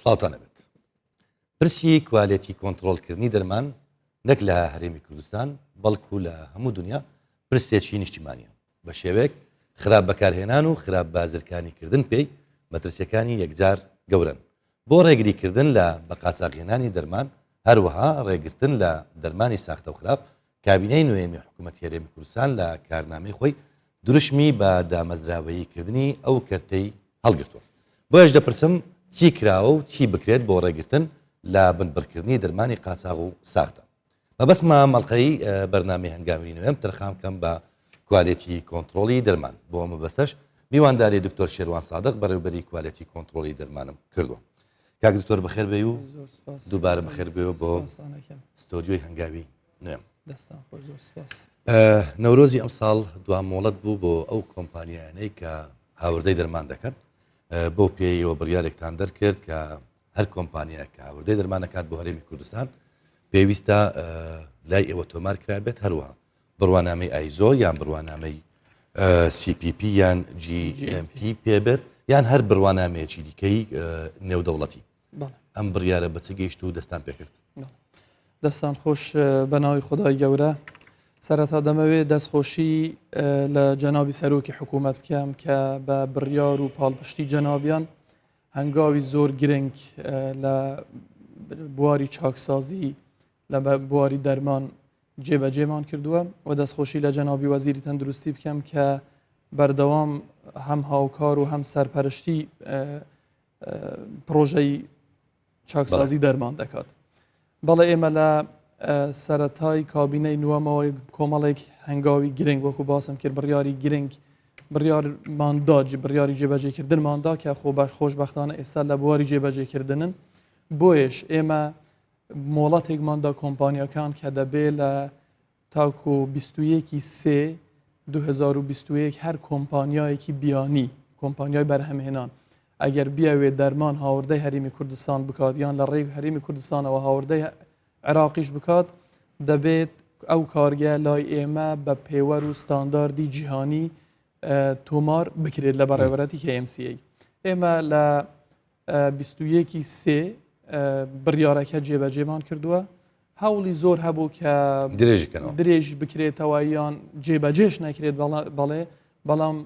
سڵاتان نەبێت. پرسی کوالێتی کۆنتترۆلکردنی دەرمان نەک لە هەرێمی کوردستان بەڵکو لە هەموو دنیا پرسێکی نیشتیمانیە بە شێوەیەک خراپ بەکارهێنان و خراپ بازرگانیکردن پێی مەترسیەکانی یەکجار گەورن بۆ ڕێگریکردن لە بەقاچاقهێنانی دەرمان هەروەها ڕێگرتن لە دەرمانی ساختە و خراپ کابینەی نوێمی حکوومەتی هەرێمی کوردستان لە کارنامەی خۆی دروشمی بە دامەزراوەییکردنی ئەو کەرتەی هەڵگرتووە. بۆیش دەپرسم چی کراوە و چی بکرێت بۆ ڕێگرتن لە بنبڕکردنی دەرمانی قاچاق و ساختە. مەبەستمە مەڵقەی بەرنامەی هەنگاوی نوێم تەرخام کەم بە کوالێتی کۆنتترۆلی دەرمان بۆ مەبەستەش میوانداری دکتۆر شێروان سادق بەڕێوبەری کوالێتی کۆنتترۆلی دەرمانم کردووە. کاک دکتۆر بەخێر بێ و دووبارە بەخێر بێەوە بۆ ستۆدیۆی هەنگاوی نوێم. نەورۆزی ئەم ساڵ دوامۆڵەت بوو بۆ ئەو کۆمپانیانەی کە هاوردەی دەرمان دەکەن بۆ پێیەوە بڕیارێکتان دەرکرد کە هەر کۆمپانیا کە هاوردەی دەرمانەکات بۆ هەرێمی کوردستان پێویستە لای ئێوە تۆمار کرابێت هەروەها بڕوانامەی ئایزۆ یان بڕوانامەی CPP یان GMP پێبێت یان هەر بڕوانامەیەکی دیکەی نێودەوڵەتی. ئەم بڕیارە بەچ گەیشت و دەستان پێکرد. دەستان خۆش بە ناوی خدای گەورە. سەرەتا دەمەوێت دەستخۆشی لە جەنابی سەرۆکی حکوومەت بکەم کە بە بڕیار و پاڵپشتی جەنابیان هەنگاوی زۆر گرنگ لە بواری چاکسازی لە بواری دەرمان جێبەجێمان کردووە و دەستخۆشی لە جەنابی وەزیری تەندروستی بکەم کە بەردەوام هەم هاوکار و هەم سەرپەرشتی پرۆژەی چاکسازی دەرمان دەکات. بەڵێ ئێمە لە سەرەتای کابینەی نوەمەوە کۆمەڵێک هەنگاوی گرنگ وەکو باسم کرد بڕیاری گرنگ بڕیارماندا بڕیاری جێبەجێکردنماندا کە خۆشبەختانە ئێستا لە بواری جێبەجێکردنن. بۆیش ئێمە مۆڵەتێکماندا کۆمپانیەکان کە دەبێت لە تاکو 21/3/2021 هەر کۆمپانیایەکی بیانی کۆمپانیای بەرهەمهێنان ئەگەر بیاوێت دەرمان هاوردەی هەرێمی کوردستان بکات یان لە ڕێی هەرێمی کوردستانەوە هاوردەی عێراقیش بکات دەبێت ئەو کارگە لای ئێمە بە پێوەەر و ستانداردی جیهانی تۆمار بکرێت لە بەڕێوەتی KMCA. ئێمە لە 21/3 بڕیارەکە جێبەجێمان کردووە هەوڵی زۆر هەبوو کە درێژ بکرێتەوە یان جێبەجێش نەکرێت بەڵام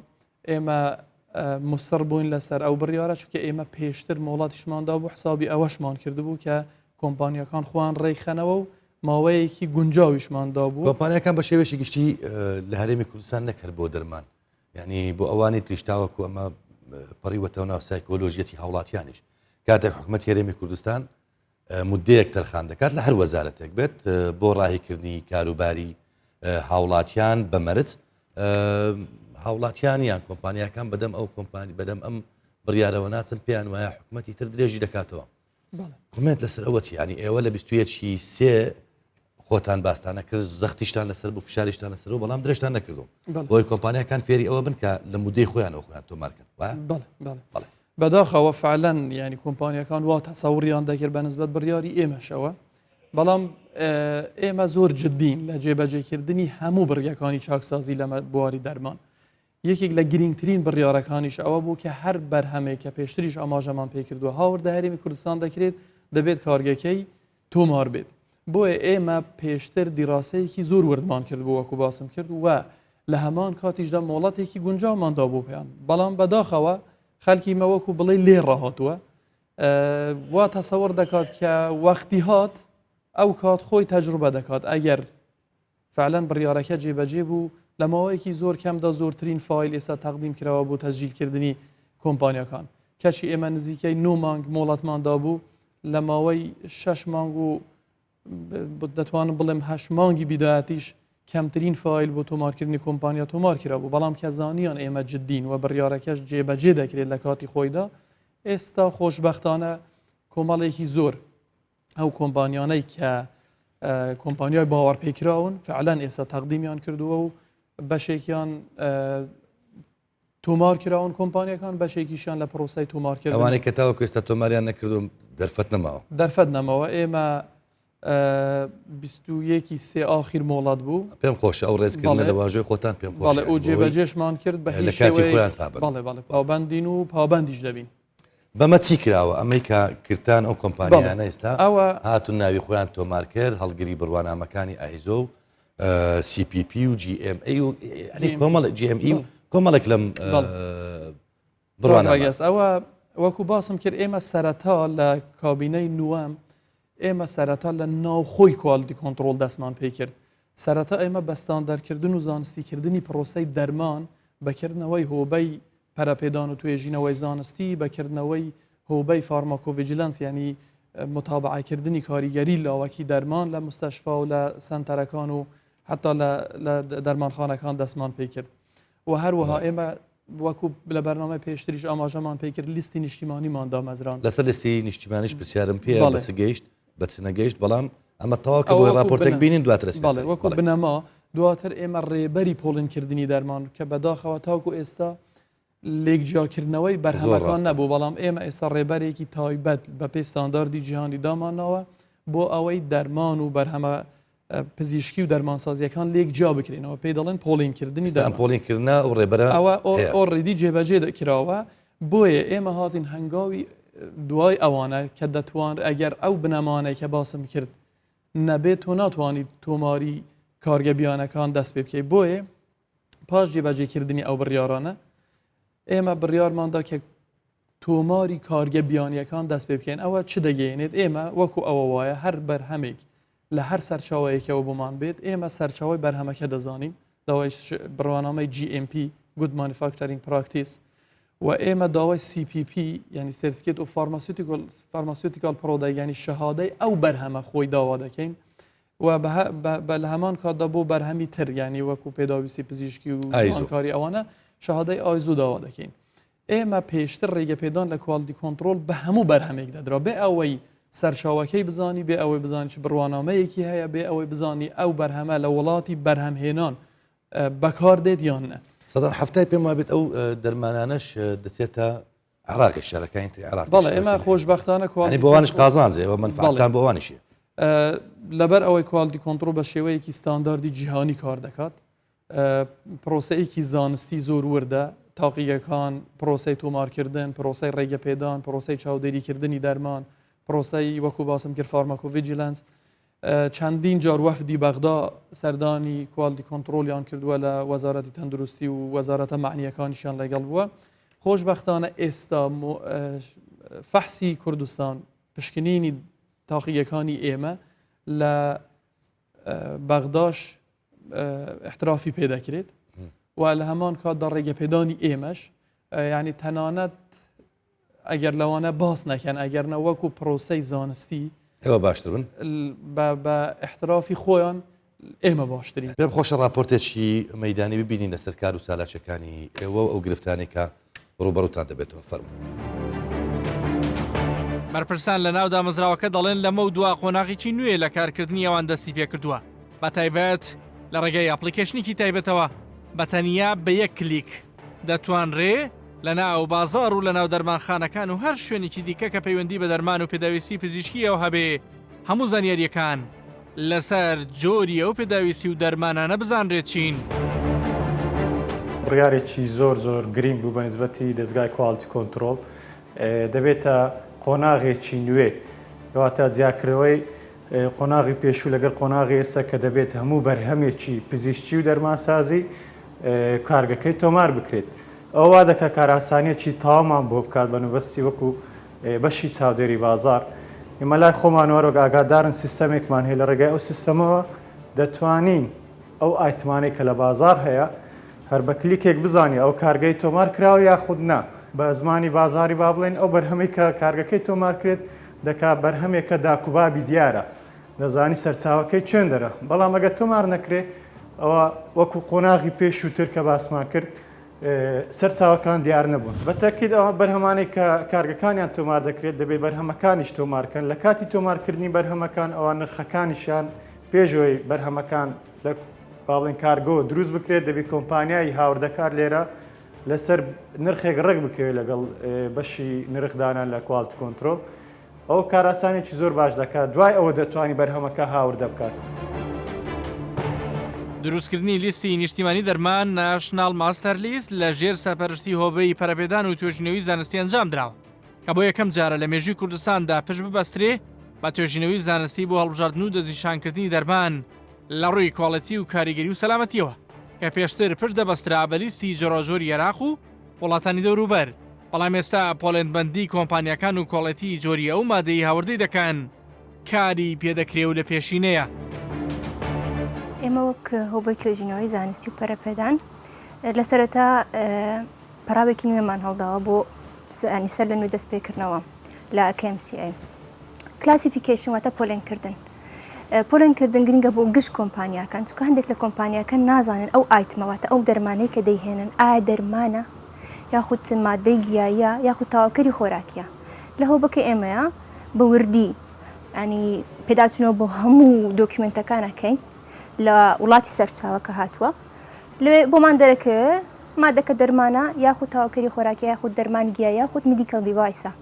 ئێمە مستەر بووین لەسەر ئەو بڕیارە چونکە ئێمە پێشتر مۆڵاتیشماندا بوو حسابی ئەوەشمان کردبوو کە کۆمپانیەکان خوان ڕێکخەنەوە و ماوەیەکی گونجاویشماندا بوو. کۆمپانیەکان بە شێوێکی گشتی لە هەرێمی کوردستان نەکرد بۆ دەرمان یعنی بۆ ئەوانی تریشتاوەکو ئەمە پەڕیوەتەوە ناو سایکۆلۆژیەتی هاوڵاتیانیش کاتێک حکوومەتی هەرێمی کوردستان مودەیەک تەرخان دەکات لە هەر وەزارەتێک بێت بۆ ڕاهیکردنی کاروباری هاوڵاتیان بەمەرج هاوڵاتیان یان کۆمپانیەکان بەدەم ئەو کۆمپانی بەدەم ئەم بڕیارەوە ناچن پێیان وایە حکوومەتی تر درێژی دەکاتەوە. کومێت لەسەر ئەوە چی ینی ئێوە لە 21/3 خۆتان باستانە کرد زەختیشتان لەسەر بوو فشاریشتان لەسەر و بەڵام درێژتان نەکردو بۆی کۆمپانیەکان فێری ئەوە بن کە لە مودەی خۆیانەوە خۆیان تۆمارکرد بەداخەوە فعلەن ینی کۆمپانیەکان وا تەسەوریان دەکرد بەنسبەت بڕیاری ئێمەشەوە بەڵام ئێمە زۆر جددین لە جێبەجێکردنی هەموو بڕیەکانی چاکسازی لە بواری دەرمان. یەکێک لە گرنگترین بڕیارەکانیش ئەوە بوو کە هەر بەرهەمێک کە پێشتریش ئاماژەمان پێکردووە هاوردە هەرێمی کوردستان دەکرێت دەبێت کارگەکەی تۆمار بێت. بۆیە ئێمە پێشتر دیڕاستەیەکی زۆر وردمان کرد بۆ وەکو باسم کرد و لە هەمان کاتیشدا مۆڵەتێکی گونجاوماندا بۆ پێیان بەڵام بەداخەوە خەلکی مەوەکو بڵێ لێ ڕاهاتووە وا تەسەوەر دەکات کە وەختی هات ئەو کات خۆی تەجروبە دەکات ئەگەر فعلەن بڕیارەکە جێبەجێ بوو لە ماوەیەکی زۆر کەمدا زۆرترین فایل ئێستا تەقدیم کراوە بۆ تەسجیلکردنی کۆمپانیەکان کەچی ئێمە نزیکەی 9 مانگ مۆڵەتماندا بوو لە ماوەی 6 مانگ و دەتوانم بڵێم 8 مانگی بیدایەتیش کەمترین فایل بۆ تۆمارکردنی کۆمپانیا تۆمار کرا بوو بەڵام کە زانیان ئێمە جددین و بڕیارەکەش جێبەجێ دەکرێت لە کاتی خۆیدا ئێستا خۆشبەختانە کۆمەڵێکی زۆر ئەو کۆمپانیانەی کە کۆمپانیای باوەڕپێکراون فعلەن ئێستا تەقدیمیان کردووە و بەشێکیان تۆمار کراون کۆمپانیەکان بەشێکیشان لە پرۆسەی تۆمارکردن ئەوانەی کە تاوەکو ئێستا تۆماریان نەکردوم دەرفەت نەماوە ئێمە 21/3 ئاخیر مۆڵات بوو پێم خۆشە ئەو ڕێزکردنە لە واژۆی خۆتان پێم خۆشە و جێبەجێشمان کرد بە لە کاتی خۆیان پابندین و پابندیش دەبین. بەمە چی کراوە ئەمەی کە کردان ئەو کۆمپانیانە ئێستا ئەوە هاتون ناوی خۆیان تۆمار کرد هەڵگری بڕوانامەکانی ئایزۆ و CPP و GMA و کۆمەڵ GME و کۆمەڵێک لەم بڕوانەگەس ئەوە وەکو باسم کرد ئێمە سەرەتا لە کابینەی نوەم ئێمە سەرەتا لە ناوخۆی کوالیتی کۆنتترۆل دەستمان پێ کرد سەرەتا ئێمە بەستاندەرکردن و زانستیکردنی پرۆسەی دەرمان بەکردنەوەی هۆبەی پەرەپێدان و توێژینەوەی زانستی بەکردنەوەی هۆبەی فارماکۆڤیجلانس ینی متابعکردنی کاریگەری لاوەکی دەرمان لە مستەشفا و لە سنتەرەکان و حتا لە دەرمانخانەکان دەستمان پێ کرد و هەروەها ئێمە وەکو لە بەرنامە پێشتریش ئاماژەمان پێ کرد لیستی نیشتیمانیمان دامەزران لەسەر لیستی نیشتیمانیش پرسیارم پێ بەچ گەیشت بەچ نەگەیشت بەڵام ئەمە تەواکە بۆی راپۆرتێک بینین دواتر وەکو بنەما دواتر ئێمە ڕێبەری پۆڵنکردنی دەرمان کە بەداخەوە تاوکو ئێستا لێکجیاکردنەوەی بەرهەمەکان نەبوو بەڵام ئێمە ئێستا ڕێبەرێکی تایبەت بە پێی ستانداردی جیهانی دامانەوە بۆ ئەوەی دەرمان و بەرهەمە پزیشکی و دەرمانسازیەکان لێک جا بکرێنەوە پێی دەڵێن پۆڵینکردنی پۆڵینکردنا و ڕێبەرە ئەوە ئۆڕیدی جێبەجێ دەکراوە بۆیە ئێمە هاتین هەنگاوی دوای ئەوانە کە دەتوان ئەگەر ئەو بنەمانەی کە باسم کرد نەبێت تۆ ناتوانیت تۆماری کارگەبیانەکان دەست پێ بکەیت بۆیە پاش جێبەجێکردنی ئەو بڕیارانە ئێمە بڕیارماندا کە تۆماری کارگەبیانیەکان دەست پێ بکەین ئەوە چ دەگەێنێت ئێمە وەکو ئەوە وایە هەر بەرهەمێک لە هەر سەرچاوەیەکەوە بۆمان بێت ئێمە سەرچاوی بەرهەمەکە دەزانین داوای بڕوانامەی GMP Good Manufacturing Practice و ئێمە داوای CPP ینی Certificate of Pharmaceutical Product ینی شەهادەی ئەو بەرهەمە خۆی داوا دەکەین و بە لە هەمان کاتدا بۆ بەرهەمی تر ینی وەکو پێداویستی پزیشکی و زمانکاری ئەوانە شەهادەی ئایزۆ داوا دەکەین ئێمە پێشتر ڕێگەپێدان لە کوالیتی کۆنتترۆل بە هەموو بەرهەمێک دەدرا بێ ئەوەی سەرچاوەکەی بزانی بێ ئەوەی بزانانی چ بڕوانامەیەکی هەیە بێ ئەوەی بزانی ئەو بەرهەمە لە وڵاتی بەرهەمهێنان بەکار دێت یان نە سەدان هەفتای پێم وابێت ئەو دەرمانانەش دەچێتە عراقی شارەکانی عراق بەڵێ ئێمە خۆشبەختانە بۆوانش قازانجێەوە منفعتان بۆوانیشیە لەبەر ئەوەی کوالیتی کۆنتترۆل بە شێوەیەکی ستانداردی جیهانی کار دەکات پرۆسەیەکی زانستی زۆر وردە تاقیەکان پرۆسەی تۆمارکردن پرۆسەی ڕێگەپێدان پرۆسەی چاودێریکردنی دەرمان پرۆسەی وەکو باسم کرد فارماکۆڤیجیلانس چەندین جار وەفدی بەغدا سەردانی کوالیتی کۆنتترۆلیان کردووە لە وەزارەتی تەندروستی و وەزارەتە معنیەکانیشیان لەگەڵ بووە خۆشبەختانە ئێستا فەحسی کوردستان پشکنینی تاقیەکانی ئێمە لە بەغداش احترافی پێدەکرێت و لە هەمان کاتدا ڕێگەپێدانی ئێمەش ینی تەنانەت ئەگەر لەوانە باس نەکەن ئەگەرنە وەکو پرۆسەی زانستی ئێوە باشتر بن بە احترافی خۆیان ئێمە باشترین پێم خۆشە راپۆرتێکی مەیدانی ببینین لە سەرکار و سالاچەکانی ئێوە ئەو گرفتانی کە ڕوبەڕوتان دەبێتەوە فەرموو بەرپرسان لە ناو دامەزراوەکە دەڵێن لەمە و دوا قۆناغێکی نوێ لە کارکردنی ئەوان دەستی پێ کردووە بە تایبەت لە ڕێگەی ئەپلیکیشنێکی تایبەتەوە بەتەنیا بە یەک کلیک دەتوانرێ لە ناو بازار و لە ناو دەرمانخانەکان و هەر شوێنێکی دیکە کە پەیوەندی بە دەرمان و پێداویستی پزیشکیەوە هەبێ هەموو زانیاریەکان لەسەر جۆری ئەو پێداویستی و دەرمانانە بزانرێت چین. بڕیارێکی زۆر زۆر گرنگ بوو بە نسبەتی دەستگای کوالیتی کۆنتترۆل دەبێتە قۆناغێکی نوێ کەواتە جیاکردنەوەی قۆناغی پێشوو لەگەڵ قۆناغی ئێستا کە دەبێت هەموو بەرهەمێکی پزیشکی و دەرمانسازی کارگەکەی تۆمار بکرێت ئەوە دەکە کاراسانیەکی تاوامان بۆ بکات بە نوبەستی وەکو بەشی چاودێری بازار ئێمە لای خۆمانوەرۆک ئاگادارن سیستەمێکمان هەیە لە ڕێگای ئەو سیستەمەوە دەتوانین ئەو ئایتمانەی کە لە بازار هەیە هەر بە کلیکێک بزانانی ئەو کارگەی تۆمار کراوە یاخود نا بە زمانی بازاری با بڵێن ئەو بەرهەمەی کە کارگەکەی تۆمار کرێت دەکا بەرهەمێکە داکوبابی دیارە دەزانی سەرچاوەکەی چێن دەرە بەڵام ئەگە تۆمار نەکرێت ئەوە وەکو قۆناغی پێشووتر کە باسمان کرد سەرچاوەکان دیار نەبوون بەتەکید ئەوە بەرهەمانەی کە کارگەکانیان تۆمار دەکرێت دەبێت بەرهەمەکانیش تۆمارکەن لە کاتی تۆمارکردنی بەرهەمەکان ئەوان نرخەکانیشیان پێشەوەی بەرهەمەکان لە باڵێن کارگۆ دروست بکرێت دەبێت کۆمپانیایی هاوردەکار لێرە لەسەر نرخێک ڕێک بکەوێت لەگەڵ بەشی نرخدانان لە کوالیتی کۆنتترۆل ئەو کاراسانێکی زۆر باش دەکات دوای ئەوە دەتوانانی بەرهەمەکە هاوردە بکات. دروستکردنی لیستی نیشتیمانی دەرمان ناشناڵ ماستەر لیست لە ژێر سەرپەرشتی هۆبەی پەرەپێدان و توێژینەوەی زانستی ئەنجام دراوە کە بۆ یەکەم جارە لە مێژووی کوردستاندا پشت ببەسترێ بە توێژینەوەی زانستی بۆ هەڵبژاردن و دەستنیشانکردنی دەرمان لە ڕووی کۆڵەتی و کاریگەری و سەلامەتیەوە کە پێشتر پشت دەبەسترا بە لیستی جۆرەجۆری عێراق و وڵاتانی دەوروبەر. بەڵام ئێستا پۆڵێنبەندی کۆمپانیەکان و کۆڵەتی جۆری ئەو مادەی هاوردەی دەکەن کاری پێدەکرێ و لە پێشینەیە. ئێمە وەک هۆبەی توێژینەوەی زانستی و پەرەپێدان لە سەرەتا پەراوێکی نوێمان هەڵداوە بۆ سەر لە نوێ دەست پێکردنەوە لە KMCA. کلاسیفیکیشن واتە پۆلێنکردن. پۆلێنکردن گرنگە بۆ گشت کۆمپانیاکان، چونکە هەندێک لە کۆمپانیاکان نازانن ئەو ئایتمەواتە ئەو دەرمانەی کە دەیهێنن ئایا دەرمانە یاخود مادەی گیاییە یاخود تاواکەری خۆراکیە. لە هۆبەکە ئێمەیە بە وردی ینی پێداچنەوە بۆ هەموو دۆکیومنتەکانەکەین لە وڵاتی سەرچاوە کە هاتووە لێ بۆمان دەرەکەوێ مادەکە دەرمانە یاخود تاواکەری خۆراکی یاخود دەرمان گیایە یاخود میدیکەڵ دیڤایسە.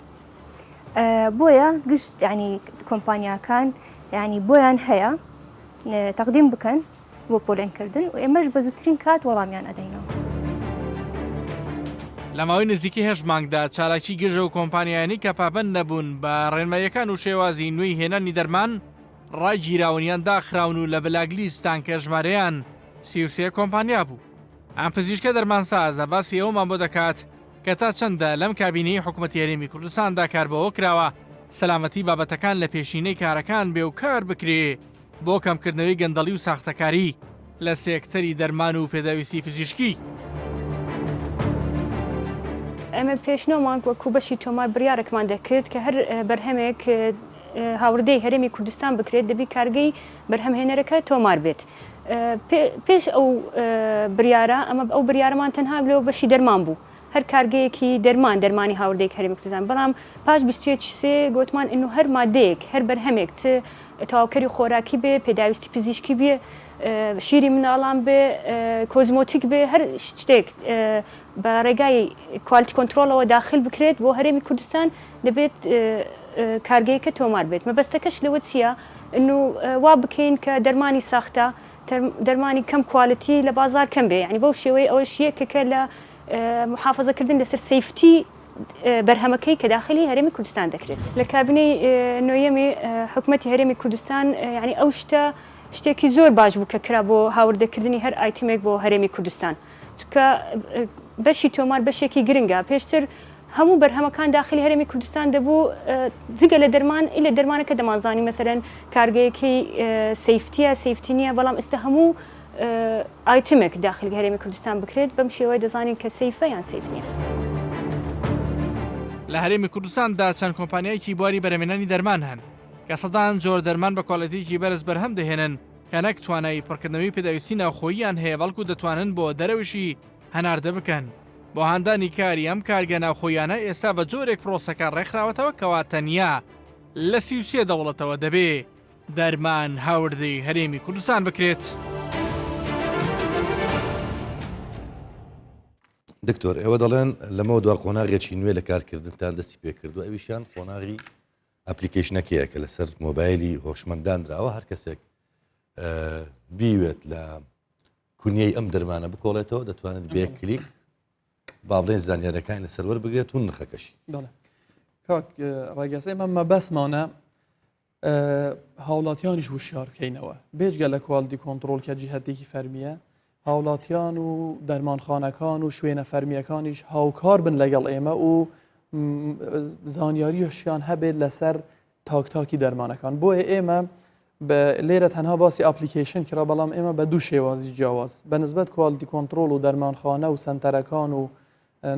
بۆیە گشت ینی کۆمپانیاکان ینی بۆیان هەیە تەقدیم بکەن بۆ پۆلێنکردن و ئێمەش بە زووترین کات وەڵامیان ئەدەینەوە. لە ماوەی نزیکی هێژ مانگدا چالاکی گژە و کۆمپانیانی کە پابەند نەبوون بە ڕێنماییەکان و شێوازی نوێی هێنانی دەرمان ڕای گیراونیان داخراون و لە بلاگلیستان کە ژمارەیان 33 کۆمپانیا بوو. ئەم پزیشکە دەرمانسازە باسی ئەومان بۆ دەکات کە تا چەندە لەم کابینەی حکوومەتی هەرێمی کوردستاندا کاربەوە کراوە سەلامەتی بابەتەکان لە پێشینەی کارەکان بێ و کار بکرێ بۆ کەمکردنەوەی گەندەڵی و ساختەکاری لە سێکتەری دەرمان و پێداویستی پزیشکی. ئەمە پێشنەوەمان وەکو بەشی تۆمار بڕیارێکمان دەکرد کە هەر بەرهەمێک هاوردەی هەرێمی کوردستان بکرێت دەبی کارگەی بەرهەمهێنەرەکە تۆمار بێت. پێش ئەو بریارە ئەمە ئەو بریارەمان تەنها لەوە بەشی دەرمان بوو. هەر کارگەیەکی دەرمانی هاوردەی هەرێمی کوردستان بەڵام پاش 23 گوتمان ئینو هەر مادەیەک هەر بەرهەمێک چ تاواکەری خۆراکی بێ پێداویستی پزیشکی بێ شیری مناڵان بێ کۆزمۆتیک بێ هەر شتێک بە ڕێگای کوالیتی کۆنترۆلەوە داخل بکرێت بۆ هەرێمی کوردستان دەبێت کارگەیەکە تۆمار بێت. مەبەستەکەش لەوە چییە؟ ئنو وا بکەین کە دەرمانی ساختە دەرمانی کەم کوالیتی لە بازار کەم بێ، ینی بەو شێوەی ئەوەش یەکێکە لە محافظەکردن لەسەر سەیفتی بەرهەمەکەی کە داخلی هەرێمی کوردستان دەکرێت. لە کابینەی نوێیەمی حکوومەتی هەرێمی کوردستان ینی ئەو شتێکی زۆر باش بوو کە کرا بۆ هاوردەکردنی هەر ئایتمێک بۆ هەرێمی کوردستان، چونکە بەشی تۆمار بەشێکی گرنگە. پێشتر هەموو بەرهەمەکان داخلی هەرێمی کوردستان دەبوو جگە لە دەرمان لە دەرمانەکە دەمانزانی مەسەرەن کارگەیەکی سەیفتی نییە، بەڵام ئێستا هەموو ئایتمێک داخلی هەرێمی کوردستان بکرێت بەم شێوەیە دەزانین کە سەیفە یان سەیف نییە. لە هەرێمی کوردستاندا چەند کۆمپانیایەکی بواری بەرهەمهێنانی دەرمان هەن کە سەدان جۆر دەرمان بە کۆڵەتیکی بەرز بەرهەم دەهێنن کە نەک توانایی پڕکردنەوەی پێداویستی ناوخۆییان هەیە بەڵکو دەتوانن بۆ دەرەوشی هەناردە بکەن. بۆ هاندانی کاری ئەم کارگە ناوخۆیانە ئێستا بە جۆرێک پرۆسەکە ڕێکخراوەتەوە کەوا تەنیا لە 33 دەوڵەتەوە دەبێ دەرمان هاوردەی هەرێمی کوردستان بکرێت. دکتۆر ئێوە دەڵێن لەمەوە دوا قۆناغێکی نوێ لە کارکردنتان دەستی پێکردو ئەویشیان قۆناغی ئەپلیکیشنەکەیە کە لەسەر مۆبایلی هۆشمەندانراوە هەر کەسێک بیوێت لە کونیەی ئەم دەرمانە بکۆڵێتەوە دەتوانێت بێ کلیک با بڵێن زانیاریەکانی لەسەر وەربگرێت و نرخەکەشی. کاک ڕێگەز ئێمە مەبەسمانە هاوڵاتیانیش وشیار بکەینەوە بێجگە لە کوالیتی کۆنتڕۆل کە جیهەتێکی فەرمیە هاوڵاتیان و دەرمانخانەکان و شوێنە فەرمیەکانیش هاوکار بن لەگەڵ ئێمە و زانیاریشیان هەبێت لەسەر تاکتاکی دەرمانەکان. بۆیە ئێمە لێرە تەنها باسی ئاپلیکیشن کرا بەڵام ئێمە بە دوو شێوازی جیاواز بەنسبەت کوالیتی کۆنتڕۆل و دەرمانخانە و سنتەرەکان و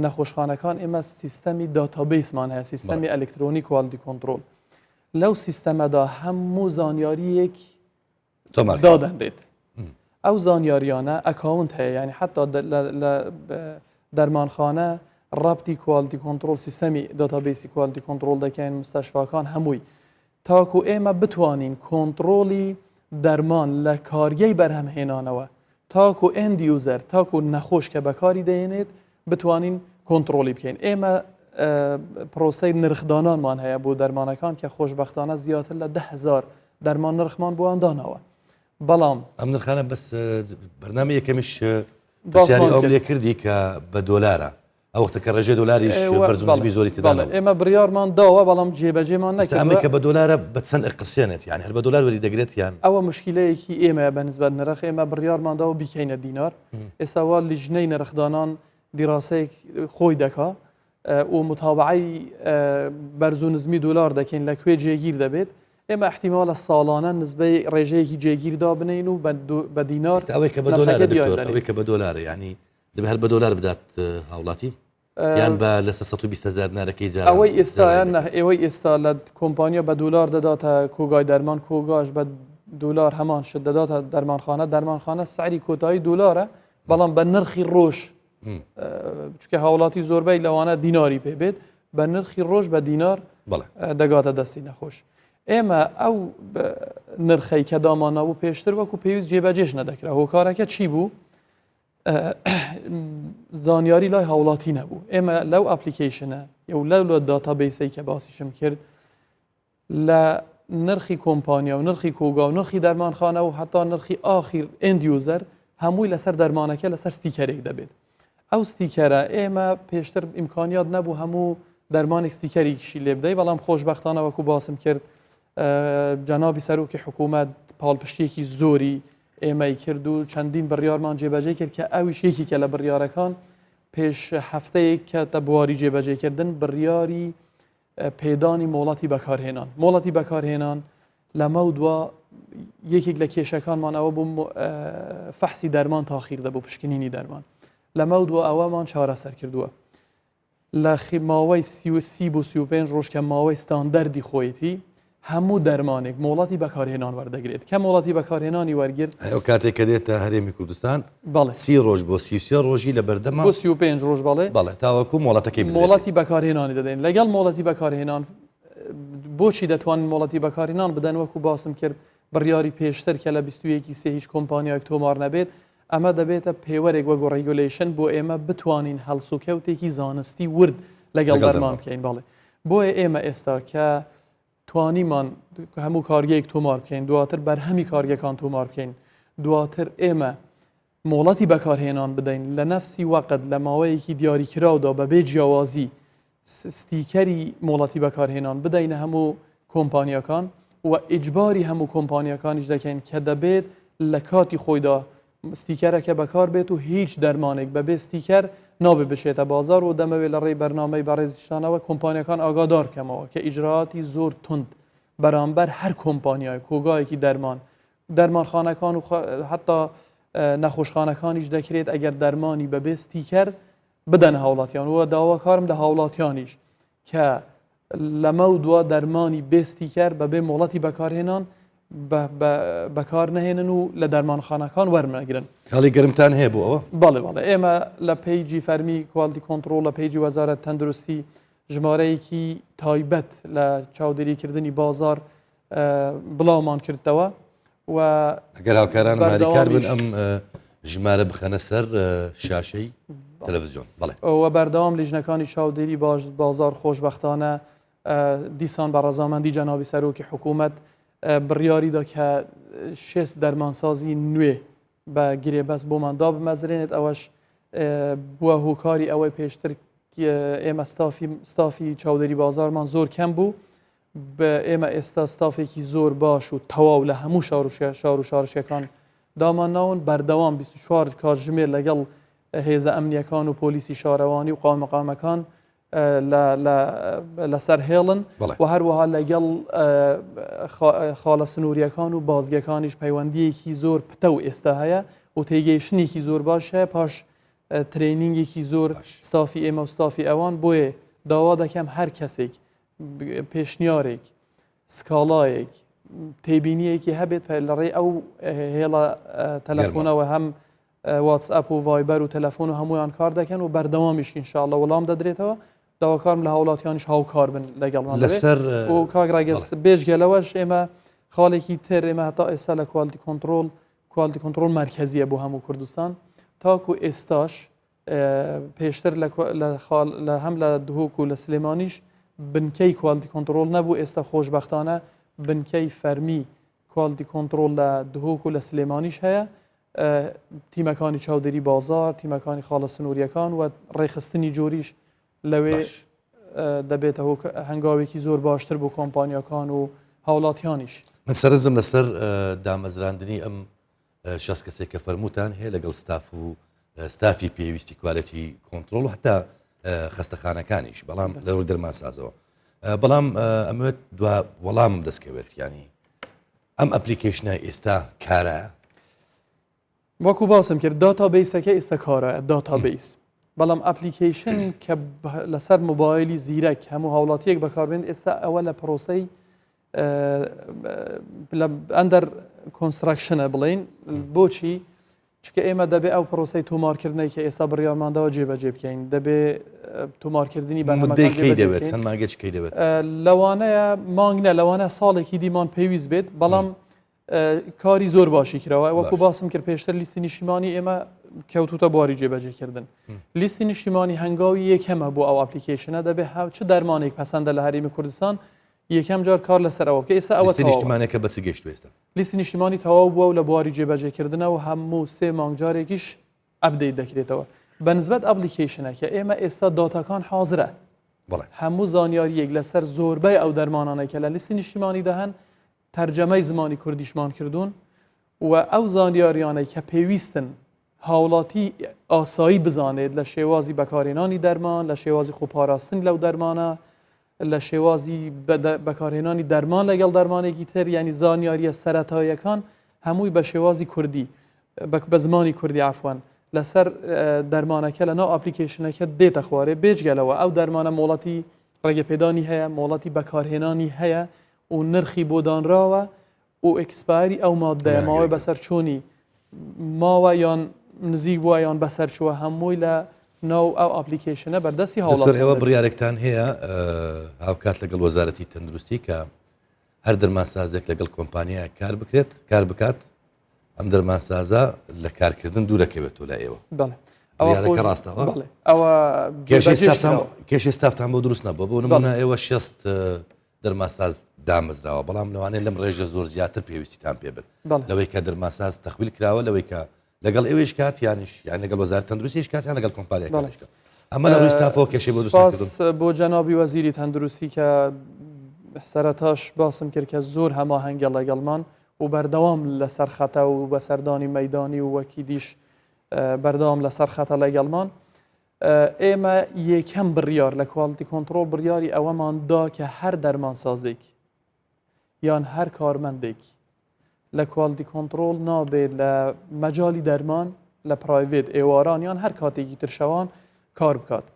نەخۆشخانەکان ئێمە سیستەمی داتابیسمان هەیە سیستەمی ئەلکترۆنی کوالیتی کۆنتڕۆل. لەو سیستەمەدا هەموو زانیاریەک دادەنرێت. ئەو زانیاریانە ئەکاونت هەیە ینی حتا لە دەرمانخانە ڕابتی کوالیتی کۆنتڕۆل سیستەمی داتابیسی کوالیتی کۆنتڕۆل دەکەین مستەشفاکان هەمووی تاکو ئێمە بتوانین کۆنتڕۆلی دەرمان لە کارگەی بەرهەمهێنانەوە تاکو ئەند یوزەر تاکو نەخۆش کە بەکاری دەهێنێت بتوانین کۆنتڕۆلی بکەین. ئێمە پرۆسەی نرخدانانمان هەیە بۆ دەرمانەکان کە خۆشبەختانە زیاتر لە 10,000 دەرمان نرخمان بۆیان داناوە. بەڵام ئەم نرخانە بەس بەرنامە یەکەمیش پرسیاری ئەوم لێ کردی کە بە دۆلارە ئەو وەختە کە ڕێژەی دۆلاریش بەرز و نزمی زۆری تدانا ئێمە بڕیارمان داوە بەڵام جێبەجێمان ئەمە کە بە دۆلارە بە چەند قسێنێت یان هەر بە دۆلار وەری دەگرێت یان ئەوە مشکلەیەکی ئێمە بە نسبەت نرخ ئێمە بڕیارمانداوە بیکەینە دینار ئێستاوا لیژنەی نرخدانان دیڕاستەیەک خۆی دەکا و متابعی بەرز و نزمی دۆلار دەکەین لەکوێ جێگیر دەبێت ئێمە احتیمالە ساڵانە نسبەی ڕێژەیەکی جێگیردا بنین و بە دینار ئەوەی کە بە دۆلارە ئەوەی کە بە دۆلارە ینی دەبێت هەر بە دۆلار بدات هاوڵاتی یان بە لەسەر 120,000 نارەکەی جار ئەوەی ئێستایان ئێوەی ئێستا لە کۆمپانیا بە دۆلار دەداتە کۆگای دەرمان کۆگاش بە دۆلار هەمان شت دەداتە دەرمانخانە سعری کۆتایی دۆلارە بەڵام بە نرخی ڕۆژ چکە هاوڵاتی زۆربەی لەوانە دیناری پێبێت بە نرخی ڕۆژ بە دینار دەگاتە دەستی نەخۆش ئێمە ئەو نرخەی کە دامانەبوو پێشتر وەکو پێویست جێبەجێش نەدەکرا هۆکارەکە چی بوو؟ زانیاری لای هاوڵاتی نەبوو ئێمە لەو ئەپلیکیشنە لەو داتابیسی کە باسیشم کرد لە نرخی کۆمپانیا و نرخی کۆگا و نرخی دەرمانخانە و حتا نرخی ئاخیر ئەندیوزەر هەمووی لەسەر دەرمانەکە لەسەر ستیکەرێک دەبێت ئەو ستیکەرە ئێمە پێشتر ئیمکانیات نەبوو هەموو دەرمانێک ستیکەریشی لێ بدەی بەڵام خۆشبەختانە وەکو باسم کرد جەنابی سەرۆکی حکوومەت پاڵپشتێکی زۆری ئێمەی کرد و چەندین بڕیارمان جێبەجێ کرد کە ئەویش یەکێکە لە بڕیارەکان پێش هەفتەیەک کە تە بواری جێبەجێکردن بڕیاری پێدانی مۆڵەتی بەکارهێنان مۆڵەتی بەکارهێنان لەمە دووە یەکێک لە کێشەکانمانەوە بوو فەحسی دەرمان تاخیر دەبوو پشکنینی دەرمان لەمە دووە ئەوەمان چارەسەر کردووە لە ماوەی 30 بۆ 35 ڕۆژ کە ماوەی ستاندەردی خۆیەتی هەموو دەرمانێک مۆڵەتی بەکارهێنان وەردەگرێت کە مۆڵەتی بەکارهێنانی وەرگرت ئەو کاتێک کە دێتە هەرێمی کوردستان 30 ڕۆژ بۆ 33 ڕۆژی لە بەردەما 35 ڕۆژ بەڵێ تاوەکو مۆڵەتەکەی مۆڵەتی بەکارهێنانی دەدەین لەگەڵ مۆڵەتی بەکارهێنان بۆچی دەتوانین مۆڵەتی بەکارهێنان بدەن وەکو باسم کرد بڕیاری پێشتر کە لە 21 سێ هیچ کۆمپانیایەک تۆمار نەبێت ئەمە دەبێتە پێوەرێک وەگو ڕیگولیشن بۆ ئێمە بتوانین هەڵسوکەوتێکی زانستی ورد لەگەڵ دەرمان بکەین بەڵێ بۆیە ئێمە ئێستا کە توانیمان هەموو کارگەیەک تۆمار بکەین دواتر بەرهەمی کارگەکان تۆمار بکەین دواتر ئێمە مۆڵەتی بەکارهێنان بدەین لە نەفسی وەقت لە ماوەیەکی دیاریکراودا بەبێ جیاوازی ستیکەری مۆڵەتی بەکارهێنان بدەینە هەموو کۆمپانیەکان و ئیجباری هەموو کۆمپانیەکانیش دەکەین کە دەبێت لە کاتی خۆیدا ستیکەرەکە بەکار بێت و هیچ دەرمانێک بەبێ ستیکەر نابێ بشێتە بازار و دەمەوێت لە ڕێی بەرنامەی بەڕێزیشتانەوە کۆمپانیەکان ئاگادار کەمەوە کە ئیجرااتی زۆر تند بەرامبەر هەر کۆمپانیای کۆگایەکی دەرمانخانەکان و حتا نەخۆشخانەکانیش دەکرێت ئەگەر دەرمانی بەبێ ستیکەر بدەن هاوڵاتیان وە داواکارم لە هاوڵاتیانیش کە لەمە دووە دەرمانی بێستیکەر بەبێ مۆڵەتی بەکارهێنان بەکار نهێنن و لە دەرمانخانەکان وەرمەگرن هەڵی گەرمتان هەیە بۆ ئەوە بەڵێ ئێمە لە پیجی فەرمی کوالیتی کۆنتڕۆل لە پیجی وەزارەت تەندروستی ژمارەیەکی تایبەت لە چاودێریکردنی بازار بڵاومان کردەوە و ئەگەر هاوکاران ماریکار بن ئەم ژمارە بخەنە سەر شاشەی تەلەڤیزیۆن بڵێ ئەوە بەردەوام لیژنەکانی چاودێری بازار خۆشبەختانە دیسان بە ڕەزامەندی جەنابی سەرۆکی حکوومەت بڕیاریدا کە 6 دەرمانسازی نوێ بە گرێبەست بۆماندا بمەزرێنێت ئەوەش بووە هۆکاری ئەوەی پێشتر ئێمە ستافی چاودێری بازارمان زۆر کەم بوو بە ئێمە ئێستا ستافێکی زۆر باش و تەواو لە هەموو شار و شارشەکان دامانناون بەردەوام 24 کاتژمێر لەگەڵ هێزە ئەمنیەکان و پۆلیسی شارەوانی و قامەقامەکان لەسەر هێڵن و هەروەها لەگەڵ خاڵە سنووریەکان و بازگەکانیش پەیوەندیەکی زۆر پتە و ئێستا هەیە و تێگەیشتنێکی زۆر باش هەیە پاش ترێنینگێکی زۆر ستافی ئێمە و ستافی ئەوان بۆیە داوا دەکەم هەر کەسێک پێشنیارێک سکاڵایەک تێبینیەکی هەبێت لە ڕێی ئەو هێڵە تەلەفۆنەوە هەم واتسئەپ و ڤایبەر و تەلەفۆن و هەمویان کار دەکەن و بەردەوامیش ئینشاءڵڵا وەڵام دەدرێتەوە داواکارم لە هاوڵاتیانیش هاوکار بن لەگەڵمان لەسەر و کاگراگەس بێژگەلەوەش ئێمە خاڵێکی تر ئێمە هەتا ئێستا لە کوالیتی کۆنتڕۆل مرکزیە بۆ هەموو کوردستان تاکو ئێستاش پێشتر لە هەم لە دهۆک و لە سلێمانیش بنکەی کوالیتی کۆنتڕۆل نەبوو ئێستا خۆشبەختانە بنکەی فەرمی کوالیتی کۆنتڕۆل لە دهۆک و لە سلێمانیش هەیە تیمەکانی چاودێری بازار تیمەکانی خاڵە سنووریەکان و ڕێخستنی جۆریش لەوێ دەبێتەوە هەنگاوێکی زۆر باشتر بۆ کۆمپانیەکان و هاوڵاتیانیش من سەرنجم لەسەر دامەزراندنی ئەم 6 کەسێک کە فەرموتان هەیە لەگەڵ ستاف و ستافی پێویستی کوالەتی کۆنتترۆل و حتا خستەخانەکانیش بەڵام لەوە دەرمان سازەوە بەڵام ئەمەوێت دو وەڵامم دەستکەوێت ینی ئەم ئەپلیکیشنە ئێستا کارە وەکو باسم کرد داتابیسەکە ئێستا کارە داتابیس بەڵام ئەپلیکیشن کە لەسەر مۆبایلی زیرەک هەموو هاوڵاتیەک بەکاربێن ئێستا ئەوە لە پرۆسەی ئەندەر کۆنستراکشنە بڵین بۆچی چکە ئێمە دەبێ ئەو پرۆسی تۆمارکردنی کە ئێستا بڕیارمانداوە جێبەجێ بکەین دەبێ تۆمارکردنی بەمەدەی دەوێت چەند ماگەچکەی دەوێت لەوانەیە مانگنە لەوانە ساڵێکی دیمان پێویست بێت بەڵام کاری زۆر باشی کراوە وەکو باسم کرد پێشتر لیستی نیشتیمانی ئێمە کەوتوتە بواری جێبەجێکردن لیستی نیشتیمانی هەنگاوی یەکەمە بۆ ئەو ئەپلیکیشنە دەبێ چ دەرمانێک پەسەندە لە هەرێمی کوردستان یەکەم جار کار لەسەرەوە کە ئێستا ئەوە نیشتیمانەکە بە چ گەشت ئێستا لیستی نیشتیمانی تەواو بووە و لە بواری جێبەجێکردنەوە هەموو 3 مانگجارێکیش ئەپدەیت دەکرێتەوە بەنسبەت ئەپلیکیشنە کە ئێمە ئێستا داتاکان حازرە هەموو زانیاریەک لەسەر زۆربەی ئەو دەرمانانە کە لە لیستی نیشتیمانی دەهەن تەرجەمەی زمانی کوردیشمان کردوون و ئەو زانیاریانەی کە پێویستن هاوڵاتی ئاسایی بزانێت لە شێوازی بەکارهێنانی دەرمان لە شێوازی خۆپاراستن لەو دەرمانە لە شێوازی بەکارهێنانی دەرمان لەگەڵ دەرمانێکی تر ینی زانیاریە سەرەتاییەکان هەمووی بە شێوازی کوردی بە زمانی کوردی عفوان لەسەر دەرمانەکە لە ناو ئەپلیکیشنەکە دێتە خوارێ بێجگەلەوە ئەو دەرمانە مۆڵەتی ڕێگەپێدانی هەیە مۆڵەتی بەکارهێنانی هەیە و نرخی بۆ دانراوە و ئەکسپاری ئەو مادەیە ماوەی بەسەر چۆنی ماوە یان نزیک بووە یان بەسەر چووە هەمووی لە ناو ئەو ئەپلیکیشنە بەردەستی هاوڵات ئێوە بڕیارێکتان هەیە هاوکات لەگەڵ وەزارەتی تەندروستی کە هەر دەرمانسازێک لەگەڵ کۆمپانیایە کار بکات ئەم دەرمانسازە لە کارکردن دوورەکەوێتەوە لە ئێوە بڕیارەکە ڕاستەوە ئەوە کێشی ستافتان بۆ دروست نەبووە بۆ نمونە ئێوە 6 دەرمانساز دامەزراوە بەڵام لەوانەیە لەم ڕێژە زۆر زیاتر پێویستیتان پێ بێت لەوەی کە دەرمانساز تەخویل کراوە لەوەی کە لەگەڵ ئێوەش کات یانیش یان لەگەڵ وەزارەتی تەندروستیش کات یان لەگەڵ کۆمپانیاکانیش کات ئەمە لە ڕووی ستافەوە کێشەی بۆ دروست بۆ جەنابی وەزیری تەندروستی کە سەرەتاش باسم کرد کە زۆر هەماهەنگە لەگەڵمان و بەردەوام لەسەر خەتە و بەسەردانی مەیدانی و وەکی دیش بەردەوام لەسەر خەتە لەگەڵمان ئێمە یەکەم بڕیار لە کواڵیتی کۆنتترۆل بڕیاری ئەوەماندا کە هەر دەرمانسازێک یان هەر کارمەندێک لە کواڵیتی کۆنتترۆل نابێت لە مەجای دەرمان لە پرایڤێت ئێواران یان هەر کاتێکی ترشەوان کار بکات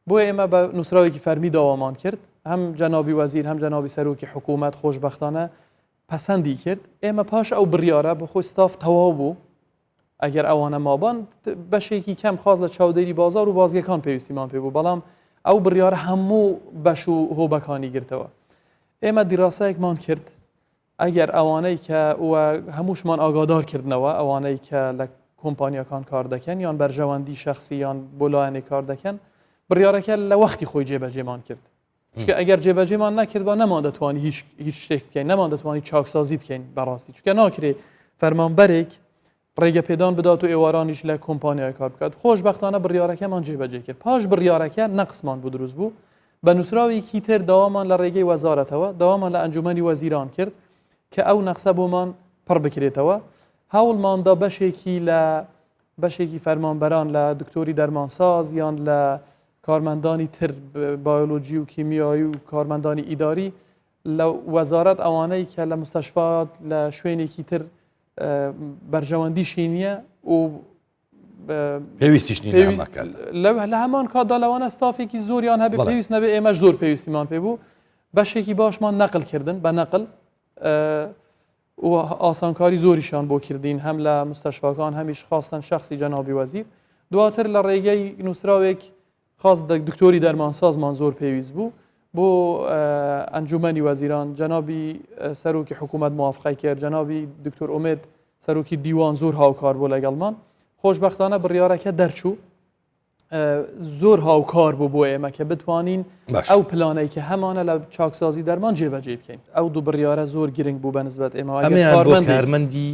بۆیە ئێمە بە نووسراوێکی فەرمی داوامان کرد هەم جەنابی وەزیر هەم جەنابی سەرۆکی حکوومەت خۆشبەختانە پەسەندی کرد ئێمە پاش ئەو بڕیارە بە خۆی ستاف تەواو بوو ئەگەر ئەوانە مابان بەشێکی کەم خاص لە چاودێری بازار و بازگەکان پێویستیمان پێ بوو بەڵام ئەو بڕیارە هەموو بەش و هۆبەکانی گرتەوە ئێمە دیراسەیەکمان کرد ئەگەر ئەوانەی کە هەمووشمان ئاگادارکردنەوە ئەوانەی کە لە کۆمپانیەکان کار دەکەن یان بەرژەوەندی شخصی یان بۆ لایەنێک کار دەکەن بڕیارەکە لە وەختی خۆی جێبەجێمان کرد چکە ئەگەر جێبەجێمان نەکردوە نەمان دەتوانی هیچ شتێک بکەین نەمان دەتوانی چاکسازی بکەین بەڕاستی چکە ناکرێ فەرمانبەرێک ڕێگەپێدان بدات و ئێوارانیش لە کۆمپانیای کار بکات خۆشبەختانە بڕیارەکەمان جێبەجێ کرد پاش بڕیارەکە نەقسمان بوو دروست بوو بە نووسراوێکی تر داوامان لە ڕێگەی وەزارەتەوە داوامان لە ئەنجومەنی وەزیران کرد کە ئەو نەقسە بۆمان پڕ بکرێتەوە هەوڵماندا بەشێکی فەرمانبەران لە دکتۆری دەرمانساز یان لە کارمەندانی تر بایۆلۆژی و کیمیایی و کارمەندانی ئیداری لە وەزارەت ئەوانەی کە لە مستەشفات لە شوێنێکی تر بەرژەوەندیشی نییە و پێویستیش لە هەمان کاتدا لەوانە ستافێکی زۆریان هەبێ پێویست نەبێ ئێمەش زۆر پێویستیمان پێ بوو بەشێکی باشمان نەقلکردن بە نەقل و ئاسانکاری زۆریشان بۆ کردین هەم لە مستەشفاکان هەمیش خاستن شخصی جەنابی وەزیر دواتر لە ڕێگەی نووسراوێک خاص دکتۆری دەرمانسازمان زۆر پێویست بوو بۆ ئەنجومەنی وەزیران جەنابی سەرۆکی حکوومەت موافقەی کرد جەنابی دکتۆر ئومێد سەرۆکی دیوان زۆر هاوکار بۆ لەگەڵمان خۆشبەختانە بڕیارەکە دەرچوو زۆر هاوکار بوو بۆ ئێمە کە بتوانین ئەو پلانەی کە هەمانە لە چاکسازی دەرمان جێبەجێ بکەین ئەو دوو بڕیارە زۆر گرنگ بوو بەنسبەت ئێمە کارمەندی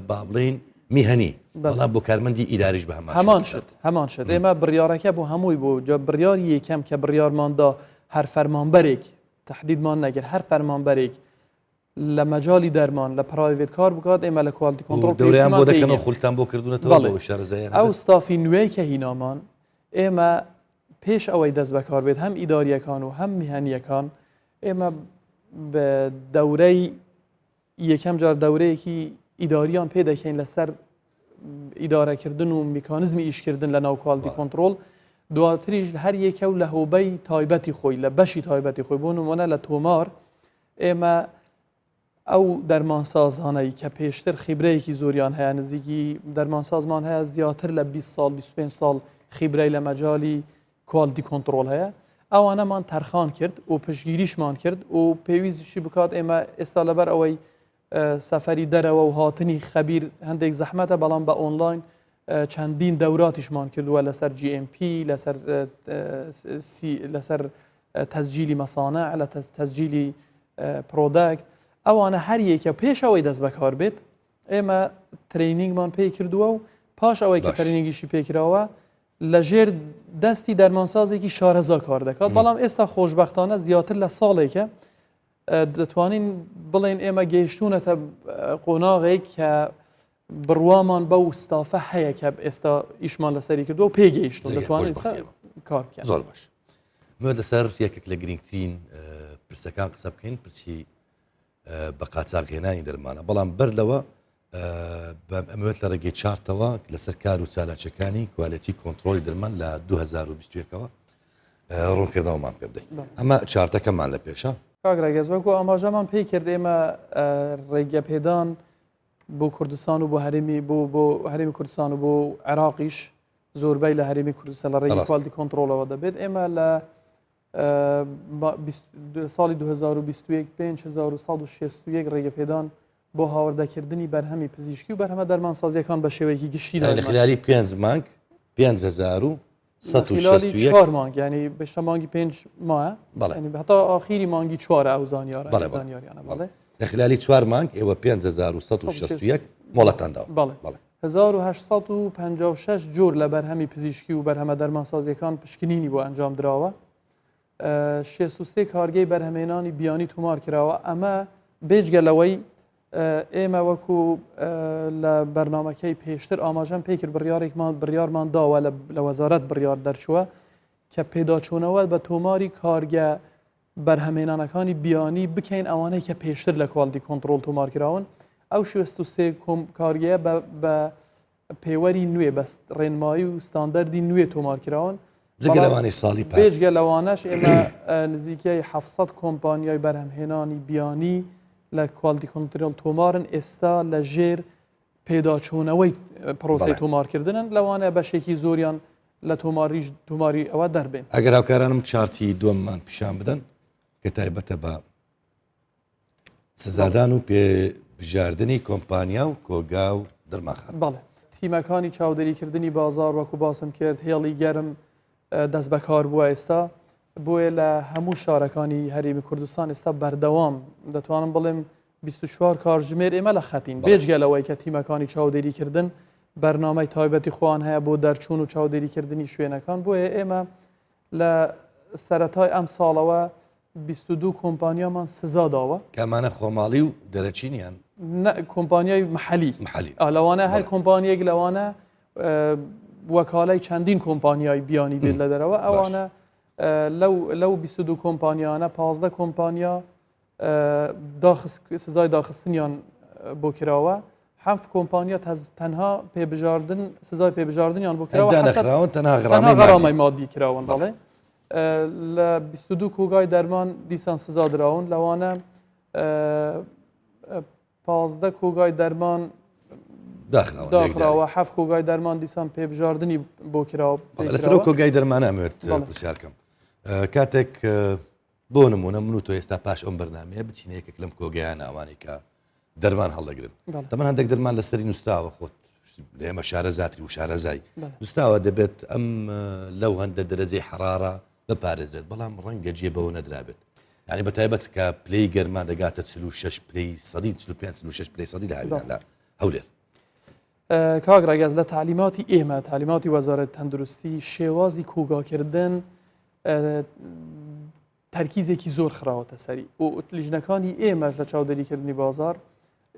با بڵین میهنی بەڵێ. بەڵام بۆ کارمەندی ئیداریش بە هەمان شت ئێمە بڕیارەکە بۆ هەمووی بوو جا بڕیاری یەکەم کە بڕیارماندا هەر فەرمانبەرێک تهدیدمان نەکرد هەر فەرمانبەرێک لە مەجای دەرمان لە پرایڤێت کار بکات ئێمە لە کوالیتی کۆنتڕۆل دەوریان بۆ دەکەنەوە خولتان بۆ کردوونەتەوە بۆ شارەزاییان ئەو ستافی نوێی کە هینامان ئێمە پێش ئەوەی دەست بەکار بێت هەم ئیداریەکان و هەم میهنیەکان ئێمە بە دەورەی یەکەم جار دەورەیەکی ئیداریان پێ دەکەین لەسەر ئیدارەکردن و میکانزمی ئیشکردن لە ناو کوالیتی کۆنتڕۆل دواتریش هەر یەکە و لە هۆبەی تایبەتی خۆی لە بەشی تایبەتی خۆی بۆ نمونە لە تۆمار ئێمە ئەو دەرمانسازانەی کە پێشتر خیبرەیەکی زۆریان هەیە نزیکی دەرمانسازمان هەیە زیاتر لە 20 ساڵ 25 ساڵ خیبرەی لە مەجای کوالیتی کۆنتڕۆل هەیە ئەوانەمان تەرخان کرد و پشگیریشمان کرد و پێویستیشی بکات ئێمە ئێستا لەبەر ئەوەی سەفەری دەرەوە و هاتنی خەبیر هەندێک زەحمەتە بەڵام بە ئۆنلاین چەندین دەوراتیشمان کردووە لەسەر GMP لەسەر تەسجیلی مەسانە لە تەسجیلی پرۆداکت ئەوانە هەر یەکە پێش ئەوەی دەست بەکار بێت ئێمە ترینینگمان پێی کردووە و پاش ئەوەی کە ترینینگیشی پێکراوە لە ژێر دەستی دەرمانسازێکی شارەزا کار دەکات بەڵام ئێستا خۆشببختانە زیاتر لە ساڵێکە دەتوانین بڵێن ئێمە گەیشتونەتە قۆناغێک کە بڕوامان بە و ستافە هەیە کە ئێستا ئیشمان لەسەری کردو و پێگەیشتون دەتوانین کار بکەن زۆر باش مە لەسەر یەکێک لە گرنگترین پرسەکان قسە بکەین پرسی بە قاچاقهێنانی دەرمانە بەڵام بەر لەوە ئەمەوێت لە ڕێگەی چارتەوە لەسەر کار و چالاکیەکانی کوالیتی کۆنتڕۆلی دەرمان لە 2021ەوە ڕوونکردنەوەمان پێ بدەین ئەمە چارتەکەمان لە پێشە کاگراگەز وەکو ئاماژەمان پێی کرد ئێمە ڕێگە پێدان بۆ کوردستان و بۆ هەرێمی بۆ هەرێمی کوردستان و بۆ عێراقیش زۆربەی لە هەرێمی کوردستان لە ڕێگەی کوالیتی کۆنتڕۆلەوە دەبێت ئێمە لە ساڵی 2021 5161 ڕێگە پێدان بۆ هاوردەکردنی بەرهەمی پزیشکی و بەرهەمە دەرمانسازیەکان بە شێوەیەکی گشتی لە خلالی 5 مانگ 5161 4 مانگ ینی بەشە مانگی 5 مایە هەتا ئاخیری مانگی 4 ئەو زانیاریانە بەڵێ لە خلالی 4 مانگ ئێوە 5161 مۆڵەتانداوە بەڵێ 1856 جۆر لە بەرهەمی پزیشکی و بەرهەمە دەرمانسازیەکان پشکنینی بۆ ئەنجام درراوە 63 کارگەی بەرهەمێنانی بیانی تومار کراوە ئەمە بێجگەلەوەی ئێمە وەکو لە بەرنمەکەی پێشتر ئاماژەم پێکرد بڕیارمان داوە لە وەزارەت بڕیار دەرچووە کە پێداچوونەوە بە تۆماری کارگە بەرهەمێنانەکانی بیانی بکەین ئەوانەی کە پێشتر لە کوالیتی کۆنتڕۆل تۆمارکراون ئەو 63 کارگەیە بە پێوەری نوێ بە ڕێنمایی و ستاندەردی نوێ تۆمارکراون بێجگە لەوانەش ئێمە نزیکەی 700 کۆمپانیای بەرهەمهێنانی بیانی لە کوالیتی کۆنتڕۆل تۆمارن ئێستا لە ژێر پێداچوونەوەی پرۆسی تۆمارکردنن لەوانە بەشێکی زۆریان لە تۆماری ئەوە دەربێن ئەگەر هاوکارانم چارتی دووەممان پیشان بدەن کە تایبەتە بە سزادان و پێبژاردننی کۆمپانیا و کۆگا و دەرماخان بەڵێ تیمەکانی چاودێریکردنی بازار وەکو باسم کرد هێڵی گەرم دەست بەکار بووە ئێستا بۆیە لە هەموو شارەکانی هەرێمی کوردستان ئێستا بەردەوام دەتوانم بڵێم 24 کارژمێر ئێمە لە خەتین بێجگەلەوەی کە تیمەکانی چاودێریکردن بەرنامەی تایبەتی خۆیان هەیە بۆ دەرچوون و چاودێریکردنی شوێنەکان بۆیە ئێمە لە سەرەتای ئەم ساڵەوە 22 کۆمپانیامان سزا داوە کەمانە خۆماڵی و دەرەچینیان کۆمپانیای محەلی لەوانە هەر کۆمپانیەک لەوانە وەکالای چەندین کۆمپانیای بیانی بێت لە دەرەوە ئەوانە لەو 22 کۆمپانیانە 15 کۆمپانیا سزای داخستنیان بۆ کراوە حەف کۆمپانیا تەنها پێبژاردن سزای پێبژاردنیان بۆ کراوە تەنها غەرامەی مادی کراون بەڵێ لە 22 کۆگای دەرمان دیسان سزا دراون لەوانە 15 کۆگای دەرمان داخراوە حەف کۆگای دەرمان دیسان پێبژاردننی بۆ کراوە لەسەر کۆگای دەرمانەمێت پرسیارکەم کاتێک بۆ نمونە من و تۆ ئێستا پاش ئەم بەرنامەیە بچینە یەکێک لەم کۆگەیان ئەوانەی کە دەرمان هەڵدەگرن دەمان هەندێک دەرمان لەسەری نووسراوە خۆت ئێمە شارە زاتری و شارەزای نووسراوە دەبێت ئەم لەو هەندە دەرەجەی حرارە بپارێزرێت بەڵام ڕەنگە جێ بەوە نەدرابێت یعنی بە تایبەت کە پلەی گەرمان دەگاتە 46 پلەی 145 پلەی 100 لە هەولێر کاگڕگەز لە تعلیماتی ئێمە تعلیماتی وەزارەت تەندروستی شێوازی کۆگاکردن تەرکیزێکی زۆر خراوەتە سەری و لیژنەکانی ئێمە لە چاودێریکردنی بازار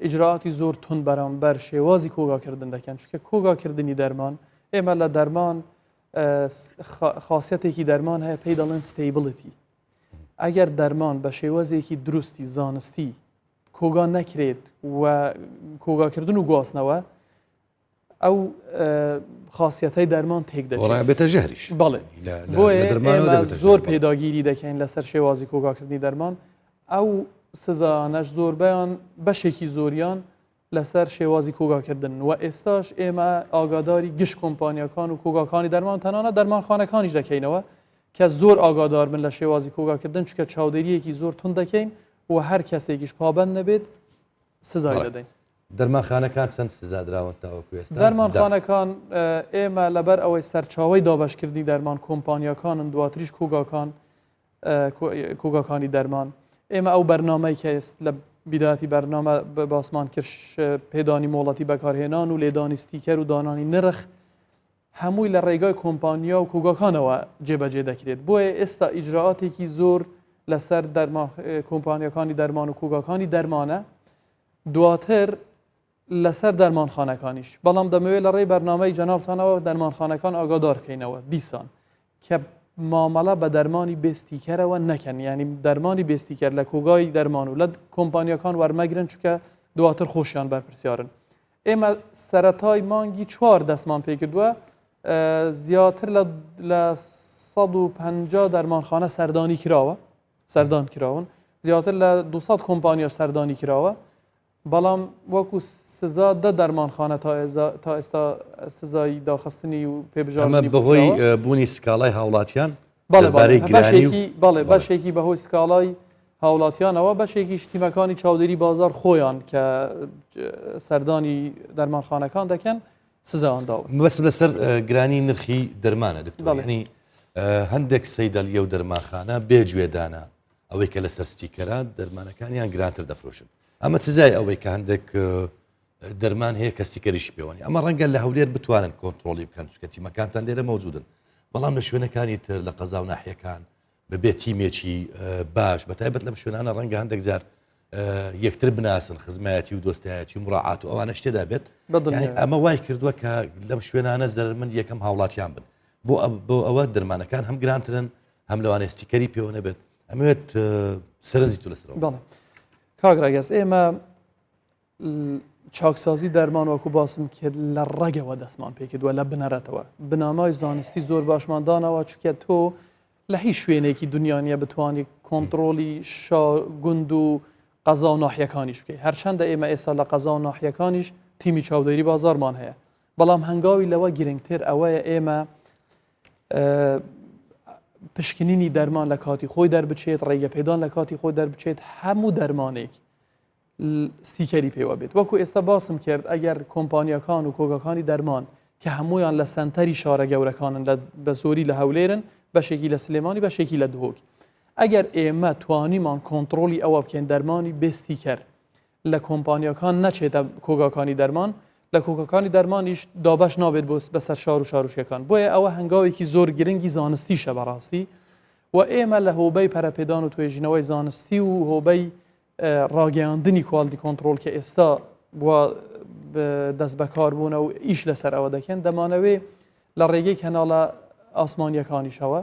ئیجراعاتی زۆر تون بەرامبەر شێوازی کۆگاکردن دەکەن چونکە کۆگاکردنی دەرمان ئێمە لە دەرمان خاصیەتێکی دەرمان هەیە پێی دەڵێن ستیبڵتی ئەگەر دەرمان بە شێوازێکی دروستی زانستی کۆگا نەکرێت و کۆگاکردن و گواستنەوە ئەو خاصیەتەی دەرمان تێک دەچێت بێتە ژەهریش بەڵێ بۆیە زۆر پێداگیری دەکەین لەسەر شێوازی کۆگاکردنی دەرمان ئەو سزانەش زۆربیان بەشێکی زۆریان لەسەر شێوازی کۆگاکردن و ئێستاش ئێمە ئاگاداری گشت کۆمپانیەکان و کۆگاکانی دەرمان تەنانە دەرمانخانەکانیش دەکەینەوە کە زۆر ئاگادار من لە شێوازی کۆگاکردن چکە چاودێریەکی زۆر تون دەکەین و هەر کەسێکیش پابند نەبێت سزای دەدەین. دەرمانخانەکان چەند سزادراون تاوەکو ئێستا؟ دەرمانخانەکان ئێمە لەبەر ئەوەی سەرچاوی دابەشکردنی دەرمان کۆمپانیەکانن دواتریش کۆگاکانی دەرمان ئێمە ئەو بەرنامەی کە لە بیداتی بەرنامە باسمان کرد پێدانی مۆڵەتی بەکارهێنان و لێدانی ستیکەر و دانانی نرخ هەمووی لە ڕێگای کۆمپانیا و کۆگاکانەوە جێبەجێ دەکرێت بۆیە ئێستا ئیجراعاتێکی زۆر لەسەر کۆمپانیەکانی دەرمان و کۆگاکانی دەرمانە دواتر لەسەر دەرمانخانەکانیش بەڵام دەمەوێت لە ڕێی بەرنامەی جەنابتانەوە دەرمانخانەکان ئاگادارکەینەوە دیسان کە مامەڵە بە دەرمانی بێستیکەرەوە نەکەن ینی دەرمانی بێستیکەر لە کۆگای دەرمان و لە کۆمپانیەکان وەرمەگرن چکە دواتر خۆشیان بەرپرسیارن ئێمە سەرەتای مانگی 4 دەستمان پێکردووە زیاتر لە 150 دەرمانخانە سەردانی کراوە سەردان کراون زیاتر لە 200 کۆمپانیا سەردانی کراوە بەڵام وەکو سزا دە دەرمانخانە تا ئێستا سزای داخستنی و پێبژاردننی بەهۆی بوونی سکاڵای هاوڵاتیان بەڵێ بەشێکی بەهۆی سکاڵای هاوڵاتیانەوە بەشێکی شتیمەکانی چاودێری بازار خۆیان کە سەردانی دەرمانخانەکان دەکەن سزاوان داوە بەس لەسەر گرانی نرخی دەرمانە دکتۆر هەندێک سەیدەلیە و دەرمانخانە بێگوێدانە ئەوەی کە لەسەر ستیکەرات دەرمانەکانیان گرانتر دەفرۆشن ئەمە چزای ئەوەی کە هەندێک دەرمان هەیە کە ستیکەریشی پێوانی ئەمە ڕەنگە لە هەولێر بتوانن کۆنتترۆلی بکەن چکە تیمەکانتان لێرە مەوجودن بەڵام لە شوێنەکانی تر لە قەزا و ناحیەکان بەبێت تیمێکی باش بەتایبەت لەم شوێنانە ڕەنگە هەندێک جار یەکتر بناسن خزمەتی و دۆستایەتی و مڕاعات و ئەوانە شتێدا بێت ئەمە وای کردووە کە لەم شوێنانە زەرمەند یەکەم هاوڵاتیان بن بۆ ئەوە دەرمانەکان هەم گرانترن هەم لەوانە ستیکەری پێوە نەبێت ئەمەوێت سەرنجی تو لەسەرەوە کاگراگەس ئێمە چاکسازی دەرمان وەکو باسم کرد لە ڕێگەوە دەستمان پێکردووە لە بنەرەتەوە بنامای زانستی زۆر باشماندانەوە چکە تۆ لە هیچ شوێنێکی دنیاە بتوانانی کۆنتترۆلی گوند و قەزا و ناحیەکانیش بکەیت هەرچەندە ئێمە ئێستا لە قەزا و ناحیەکانیش تیمی چاودێری بازارمان هەیە بەڵام هەنگاوی لەوە گرنگتر ئەوەیە ئێمە پشکنینی دەرمان لە کاتی خۆی دەربچێت ڕێگە پێدان لە کاتی خۆی دەربچێت هەموو دەرمانێک ستیکەری پێوە بێت وەکو ئێستا باسم کرد ئەگەر کۆمپانیەکان و کۆگەکانی دەرمان کە هەمویان لە سنتەری شارە گەورەکانن بە زۆری لە هەولێرن بەشێکی لە سلێمانی بەشێکی لە دهۆک ئەگەر ئێمە توانیمان کۆنتترۆلی ئەوە بکەین دەرمانی بێستیکەر لە کۆمپانیەکان نەچێتە کۆگاکانی دەرمان لە کۆگەکانی دەرمانیش دابش نابێت بۆ بەسەر شار و شارۆچکەکان بۆیە ئەوە هەنگاوێکی زۆر گرنگی زانستیشە بەڕاستی و ئێمە لە هۆبەی پەرەپێدان و توێژینەوەی زانستی و هۆبەی ڕاگەیاندنی کواڵیتی کۆنتترۆل کە ئێستا بووە دەست بەکاربوونە و ئیش لەسەر ئەوە دەکەن دەمانەوێ لە ڕێگەی کەناڵە ئاسمانیەکانیشەوە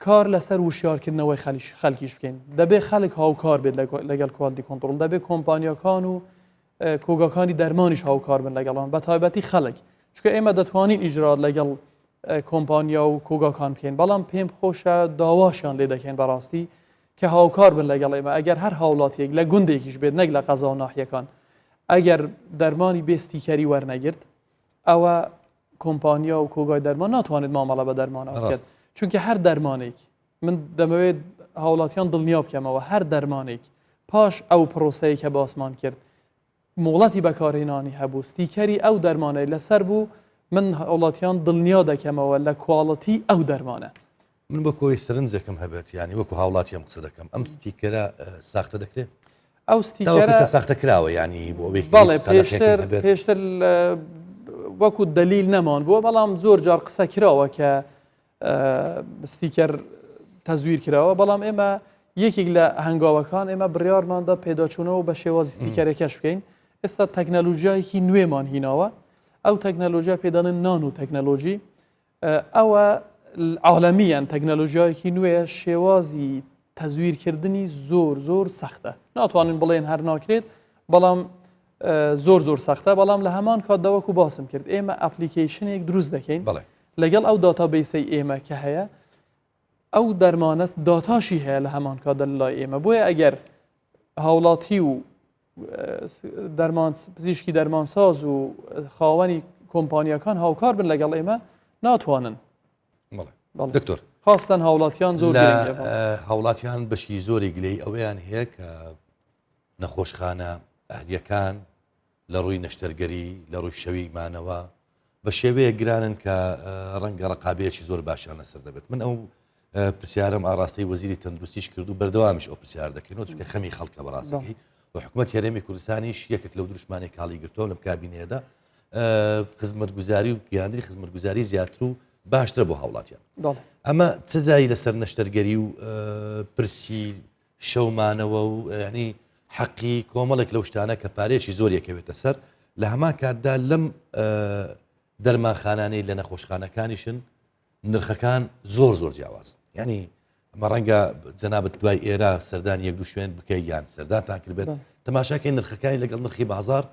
کار لەسەر وشیارکردنەوەی خەڵکیش بکەین دەبێت خەڵک هاوکار بێت لەگەڵ کواڵیتی کۆنتترۆل دەبێت کۆمپانیەکان و کۆگاکانی دەرمانیش هاوکار بن لەگەڵان بە تایبەتی خەڵک چکە ئێمە دەتوانین ئیجرات لەگەڵ کۆمپانیا و کۆگاکان بکەین بەڵام پێم خۆشە داواشیان لێ دەکەین بەڕاستی کە هاوکار بن لەگەڵ ئێمە ئەگەر هەر هاوڵاتیەک لە گوندێکیش بێت نەک لە قەزا و ناحیەکان ئەگەر دەرمانی بێستیکەری وەرنەگرت ئەوە کۆمپانیا و کۆگای دەرمان ناتوانێت مامەڵە بە دەرمانە بکات چونکە هەر دەرمانێک من دەمەوێت هاوڵاتیان دڵنیا بکەمەوە هەر دەرمانێک پاش ئەو پرۆسەیە کە باسمان کرد مۆڵەتی بەکارهێنانی هەبوو ستیکەری ئەو دەرمانەی لەسەر بوو من وڵاتیان دڵنیا دەکەمەوە لە کواڵەتی ئەو دەرمانە من بە کۆی سرنجێکم هەبێت ینی وەکو هاوڵاتیم قسە دەکەم ئەم ستیکەرە ساختە دەکرێت ئەو ستیکەرە ساختە کراوە ینی بۆ بەڵێ پێشتر وەکو دلیل نەمان بووە بەڵام زۆر جار قسە کراوە کە ستیکەر تەزویر کراوە بەڵام ئێمە یەکێک لە هەنگاوەکان ئێمە بڕیارماندا پێداچوونەوە بە شێوازی ستیکەرێکەش بکەین ئێستا تەکنەلۆژیایەکی نوێمان هیناوە ئەو تەکنەلۆژیا پێدانن نان و تەکنەلۆژی ئەوە عالەمیان تەکنەلۆژیایەکی نوێە شێوازی تەزویرکردنی زۆر سەختە ناتوانین بڵێن هەر ناکرێت بەڵام زۆر سەختە بەڵام لە هەمان کاتداوەکو باسم کرد ئێمە ئەپلیکیشنێک دروست دەکەین لەگەڵ ئەو داتابیسی ئێمە کە هەیە ئەو دەرمانە داتاشی هەیە لە هەمان کاتدا لای ئێمە بۆیە ئەگەر هاوڵاتی و پزیشکی دەرمانساز و خاوەنی کۆمپانیەکان هاوکار بن لەگەڵ ئێمە ناتوانن دکتۆر خاستن هاوڵاتیان زۆر هاوڵاتیان بەشی زۆری گلەی ئەوەیان هەیە کە نەخۆشخانە ئەهلیەکان لە ڕووی نەشتەرگەری لە ڕووی شەوی مانەوە بە شێوەیە گرانن کە ڕەنگە ڕقابەیەکی زۆر باشیان لەسەر دەبێت من ئەو پرسیارم ئاڕاستی وەزیری تەندروستیش کرد و بەردەوامیش ئەو پرسیار دەکەینەوە چونکە خەمی خەڵکە بەڕاستەکەی و حکوومەت هێرێمی کوردستانیش یەکێک لەو دروشمانی کاڵی گرتووە لەم کابینەیەدا خزمەتگوزاری و گەیاندری خزمەتگوزاری زیاتر و باشترە بۆ هاوڵاتیان ئەمە چ جایی لەسەر نەشتەرگەری و پرسی شەومانەوە و ینی حەقی کۆمەڵێک لەو شتانە کە پارێکی زۆر یەکەوێتە سەر لە هەمان کاتدا لەم دەرمانخانانەی لە نەخۆشخانەکانیشن نرخەکان زۆر جیاوازن ینی ئەمە ڕەنگە جەنابەت دوای ئێرە سەردان یەک دوو شوێن بکەی یان سەردانتان کردبێت تەماشاکەی نرخەکانی لەگەڵ نرخی بازار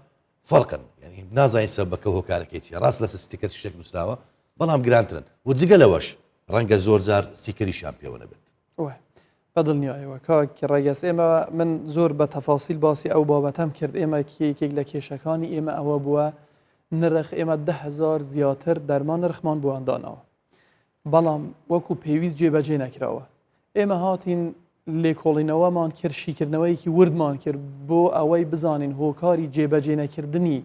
فەرقن ینی نازانین سەبەکە هۆکارەکەی چیە ڕاست لەسەر ستیکەر شتێک نووسراوە بەڵام گرانترن و جگە لەوەش ڕەنگە زۆر جار ستیکەریشیان پێوە نەبێت بەدڵنیایەوە کاکی ڕێگەس ئێمە من زۆر بە تەفاسیل باسی ئەو بابەتەم کرد ئێمە کێکێک لە کێشەکانی ئێمە ئەوە بووە نرخ ئێمە 10,000 زیاتر دەرمان نرخمان بۆیاندانەوە بەڵام وەکو پێویست جێبەجێ نەکراوە ئێمە هاتین لێکۆڵینەوەمان کرد شیکردنەوەیکی وردمان کرد بۆ ئەوەی بزانین هۆکاری جێبەجێ نەکردنی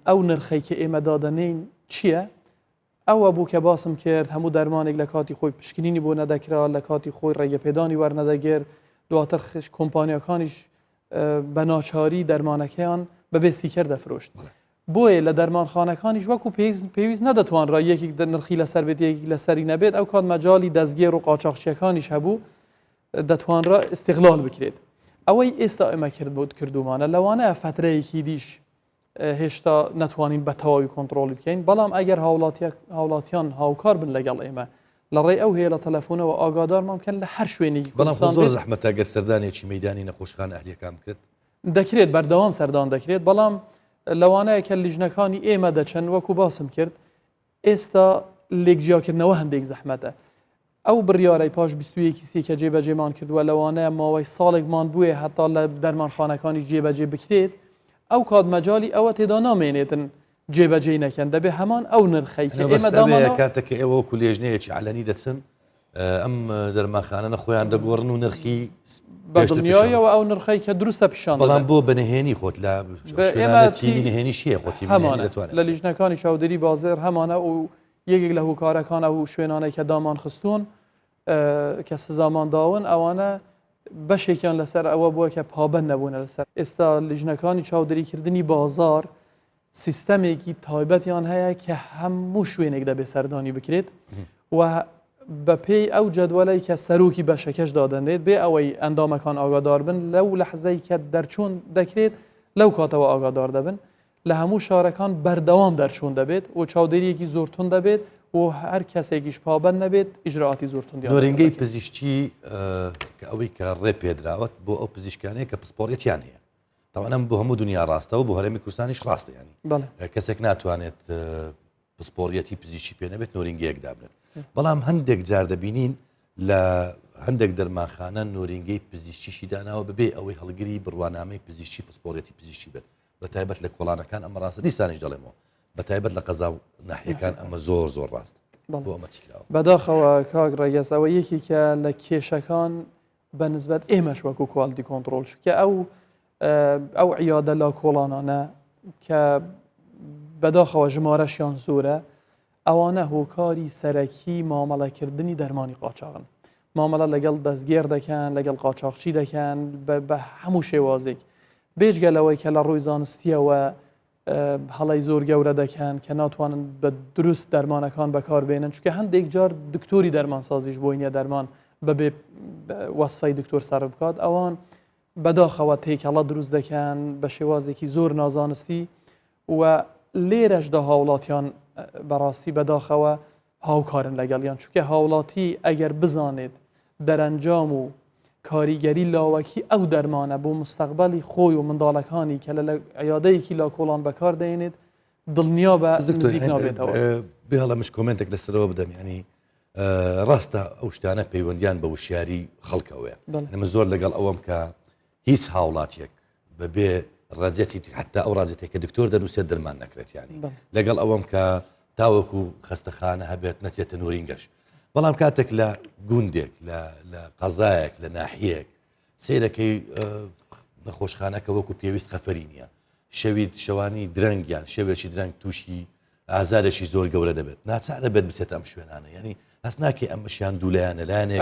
ئەو نرخەی کە ئێمە دادەنین چییە؟ ئەوە بوو کە باسم کرد هەموو دەرمانێک لە کاتی خۆی پشکنینی بۆ نەدەکرا لە کاتی خۆی ڕێگەپێدانی وەرنەدەگێر دواتر کۆمپانیەکانیش بە ناچاری دەرمانەکەیان بەبێستی کرد دەفرۆشت بۆیە لە دەرمانخانەکانیش وەکو پێویست نەدەتوانڕای یەکێک نرخی لەسەر بێت یەکی لەسەری نەبێت ئەو کات مەجای دەستگێر و قاچاقچیەکانیش هەبوو دەتوانرا استیغلال بکرێت ئەوەی ئێستا ئێمە کردومانە لەوانەیە فترەیەکی دیش هێشتا نەتوانین بە تەواوی کۆنتترۆلی بکەین بەڵام ئەگەر هاوڵاتیان هاوکار بن لەگەڵ ئێمە لە ڕێی ئەو هەیە لە تەلەفۆنەوە ئاگادارمان بکەن لە هەر شوێنێکی بەڵام زۆر زەحمەتە ئەگەر سەردانێکی مەیدانی نەخۆشخانە ئەهلیەکان بکرێت دەکرێت بەردەوام سەردان دەکرێت بەڵام لەوانەیە کە لیژنەکانی ئێمە دەچەن وەکو باسم کرد ئێستا لێکجیاکردنەوە هەندێک زەحمەتە ئەو بڕیارەی پاش 21 کە جێبەجێمان کردووە لەوانەیە ماوەی ساڵێکمان بووە هەتا لە دەرمانخانەکانی جێبەجێ بکرێت ئەو کات مەجای ئەوە تێدا نامێنێتن جێبەجێ نەکەن دەبێ هەمان ئەو نرخەی ئێمە کاتێککە ئێوە وەکو لێژنەیەکی علەنی دەچن ئەم دەرمانخانە خۆیان دەگۆڕن و نرخی بەدڵنیایەوە ئەو نرخەی کە دروستە پیشان بەڵام بۆ بەنهێنی خۆت لە تیمی نهێنی شیە خۆتی دەتوانێت لە لیژنەکانی چاودێری بازێر هەمانە و یەکێک لە هۆکارەکانە و شوێنانەی کە دامان خستون کە سزامان داون ئەوانە بەشێکیان لەسەر ئەوە بووە کە پابەند نەبوونە لەسەر ئێستا لیژنەکانی چاودێریکردنی بازار سیستەمێکی تایبەتیان هەیە کە هەموو شوێنێک دەبێ سەردانی بکرێت و بە پێی ئەو جەدوەلەی کە سەرۆکی بەشەکەش دادەنێت بێ ئەوەی ئەندامەکان ئاگادار بن لەو لەحزەی کە دەرچوون دەکرێت لەو کاتەوە ئاگادار دەبن لە هەموو شارەکان بەردەوام دەرچوون دەبێت و چاودێریەکی زۆرتون دەبێت و هەر کەسێکیش پابەند نەبێت ئیجرعاتی زۆرتون نۆرینگەی پزیشکی کە ئەوەی کە ڕێ پێدراوەت بۆ ئەو پزیشکانەیە کە پسپۆڕێتیان هەیە تاوانم بۆ هەموو دنیا ڕاستەوە بۆ هەرێمی کوردستانیش ڕاستە ینی کەسێک ناتوانێت پسپۆڕیەتی پزیشکی پێ نەبێت نۆرینگەیەک دابنێت بەڵام هەندێک جار دەبینین لە هەندێک دەرمانخانە نۆرینگەی پزیشکیشی داناوە ببێ ئەوەی هەڵگری بڕوانامەی پزیشکی پسپۆڕێتی پزیشکی بێت بە تایبەت لە کۆڵانەکان ئەمە ڕاستە دیسانیش دەڵێمەوە بە تایبەت لە قەزا و ناحیەکان ئەمە زۆر ڕاست بۆ ئەمە چیکراوە بەداخەوە کاک ڕێگەسەوە یەکی کە لە کێشەکان بە نسبەت ئێمەش وەکو کوالیتی کۆنتترۆل کە ئەو عیادە لا کۆڵانانە کە بەداخەوە ژمارەشیان زۆرە ئەوانە هۆکاری سەرەکی مامەڵەکردنی دەرمانی قاچاغن مامەڵە لەگەڵ دەستگێر دەکەن لەگەڵ قاچاقچی دەکەن بە هەموو شێوازێک بێجگەلەوەی کە لە ڕووی زانستیەوە هەڵی زۆر گەورە دەکەن کە ناتوانن بە دروست دەرمانەکان بەکاربێنن چونکە هەندێک جار دکتۆری دەرمانسازیش بۆی نییە دەرمان بەبێ وەسفەی دکتۆر سەر بکات ئەوان بەداخەوە تێکەڵە دروست دەکەن بە شێوازێکی زۆر نازانستی و لێرەشدا هاوڵاتیان بەڕاستی بەداخەوە هاوکارن لەگەڵیان چونکە هاوڵاتی ئەگەر بزانێت دەرەنجام و کاریگەری لاوەکی ئەو دەرمانە بۆ مستەقبەلی خۆی و منداڵەکانی کە لە عیادەیەکی لاکۆڵان بەکاردێنێت دڵنیا بە نزیک نابێتەوە. بێڵەمش کۆمنتێک لەسەرەوە بدەم ینی ڕاستە ئەو شتانە پەیوەندیان بە وشیاری خەڵکەوەیە نەمە زۆر لەگەڵ ئەوەم کە هیچ هاوڵاتیەک بەبێ ڕاجەتی حتا ئەو ڕاجەتێک کە دکتۆر دەنووسێت دەرمان نەکرێت ینی لەگەڵ ئەوەم کە تاوەکو خەستەخانە هەبێت نەچێتە نورینگەش بەڵام کاتێک لە گوندێک لە قەزایەک لە ناحیەک سیرەکەی نەخۆشخانەکە وەکو پێویست خەفەری نییە شەوید شەوانی درەنگیان شەوێکی درەنگ تووشی ئازارێکی زۆر گەورە دەبێت ناچارە بێت بچێت ئەم شوێنانە ینی هەست ناکەی ئەم مشیان دوولایانە لایەنێک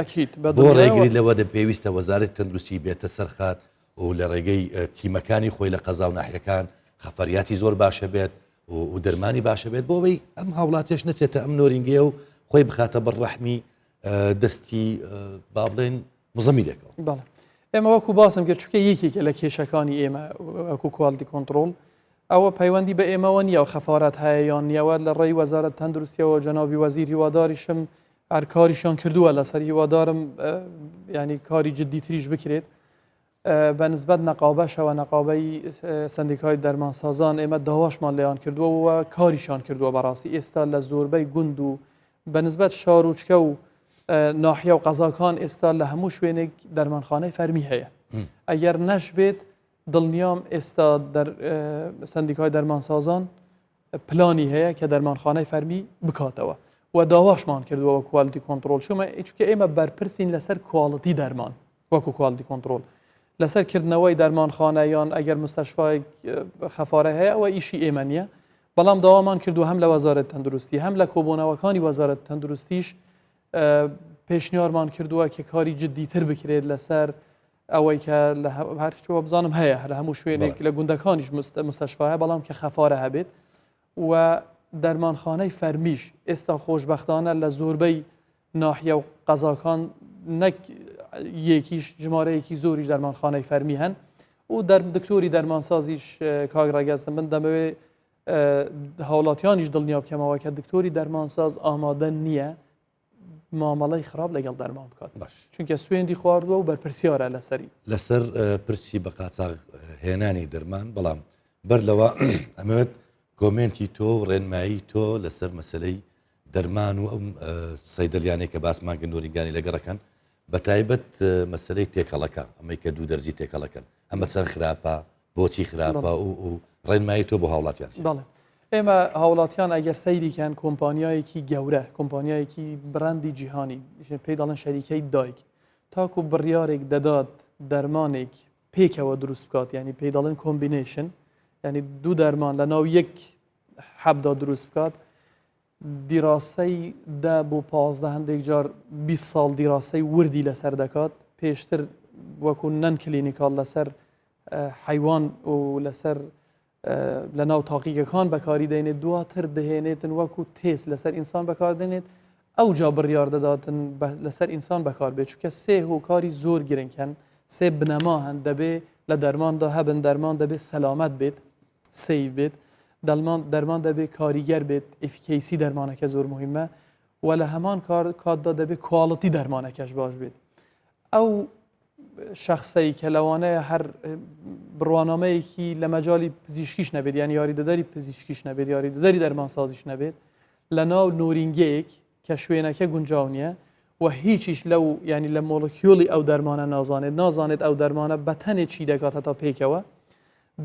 بۆ ڕێگری لەوە پێویستە وەزارەتی تەندروستی بێتە سەرخات و لە ڕێگەی تیمەکانی خۆی لە قەزا و ناحیەکان خەفەریاتی زۆر باشە بێت و دەرمانی باشە بێت بۆەوەی ئەم هاوڵاتیش نەچێتە ئەم نۆرینگەیە و خۆی بخاتە بەڕەحمی دەستی با بڵێن مزەمیلێکەوە. بەڵێ ئێمە وەکو باسم کرد چونکە یەکێکە لە کێشەکانی ئێمە وەکو کوالیتی کۆنتڕۆل ئەوە پەیوەندی بە ئێمەوە نییە و خەفارەت هەیە یان نیەوە لە ڕێی وەزارەت تەندروستیەوە جەنابی وەزیر هیواداریشم هەر کاریشان کردووە لەسەر هیوادارم ینی کاری جدی تریش بکرێت بە نسبەت نەقابەشەوە نەقابەی سندیکای دەرمانسازان ئێمە داواشمان لێیان کردووە و کاریشان کردووە بەڕاستی ئێستا لە زۆربەی گوند و بە نسبەت شاروچکە و ناحیە و قەزاکان ئێستا لە هەموو شوێنێک دەرمانخانەی فەرمی هەیە ئەگەر نەش بێت دڵنیام ئێستا سندیکای دەرمانسازان پلانی هەیە کە دەرمانخانەی فەرمی بکاتەوە و داواشمان کردووە کوالیتی کۆنتڕۆل چونکە ئێمە بەرپرسین لەسەر کواڵیتی دەرمان وەکو کوالیتی کۆنتڕۆل لەسەر کردنەوەی دەرمانخانە یان ئەگەر مستەشفای خەفارە هەیە ئەوە ئیشی ئێمە نییە بەڵام داوامان کردو هەم لە وەزارەت تەندروستی هەم لە کۆبوونەوەکانی وەزارەت تەندروستیش پێشنیارمان کردووە کە کاری جدیتر بکرێت لەسەر ئەوەی کە هەرچوە بزانم هەیە لە هەموو شوێنێک لە گوندەکانیش مستەشفاە بەڵام کە خەفارە هەبێت و دەرمانخانەی فەرمیش ئێستا خۆشبەختانە لە زۆربەی ناحیە و قەزاکان نەک یەکیش ژمارەیەکی زۆریش دەرمانخانەی فەرمی هەن و دکتۆری دەرمانسازیش کاگڕاگەزم من دەمەوێت هاوڵاتیانیش دڵنیا بکەمەوە کە دکتۆری دەرمانساز ئامادە نییە مامەڵەی خراپ لەگەڵ دەرمان بکات باش چونکە سوێندی خواردووە و بەرپرسیارە لەسەری لەسەر پرسی بە قاچاغ هێنانی دەرمان بەڵام بەر لەوە ئەمەوێت کۆمنتی تۆ و ڕێنمایی تۆ لەسەر مەسلەی دەرمان و ئەم سەیدەلیانێک کە باسمان گەندۆریگانی لەگەڕەکەن بە تایبەت مەسلەی تێکەڵەکە ئەمەی کە دوو دەرزی تێکەڵەکەن ئەمە چەند خراپە بۆچی خراپە و ڕێنمایی تۆ بۆ هاوڵاتیان بەڵێ ئێمە هاوڵاتیان ئەگەر سەیریکەن کۆمپانیایەکی گەورە کۆمپانیایەکی براندی جیهانی پێی دەڵێن شەریکەی دایک تاکو بڕیارێک دەدات دەرمانێک پێکەوە دروست بکات ینی پێی دەڵێن کۆمبینیشن ینی دوو دەرمان لە ناو یەک حەبدا دروست بکات دیراسەی دا بۆ 15 هەندێک جار 20 ساڵ دیراسەی وردی لەسەر دەکات پێشتر وەکو نەن کلینیکال لەسەر حیوان و لەسەر لە ناو تاقیەکان بەکاری دێنێت دواتر دەهێنێتن وەکو تێست لەسەر ئینسان بەکاردێنێت ئەو جا بڕیار دەداتن لەسەر ئینسان بەکار بێت چونکە سێ هۆکاری زۆر گرنگکەن سێ بنەما هەن دەبێ لە دەرماندا هەبن دەرمان دەبێت سەلامەت بێت سیف بێت دەرمان دەبێت کاریگەر بێت ئفیکیسی دەرمانەکە زۆر مهمە و لە هەمان کاتدا دەبێت کواڵەتی دەرمانەکەش باش بێت ئەو شخصی کە لەوانەیە هەر بڕوانامەیەکی لە مەجای پزیشکیش نەبێت یان یاریدەداری پزیشکیش نەبێت یاریدەداری دەرمانسازیش نەبێت لە ناو نۆرینگەیەک کە شوێنەکە گونجاو نییە و هیچیش لەو ینی لە مۆلکیۆلی ئەو دەرمانە نازانێت ئەو دەرمانە بەتەنێ چی دەکات هەتا پێکەوە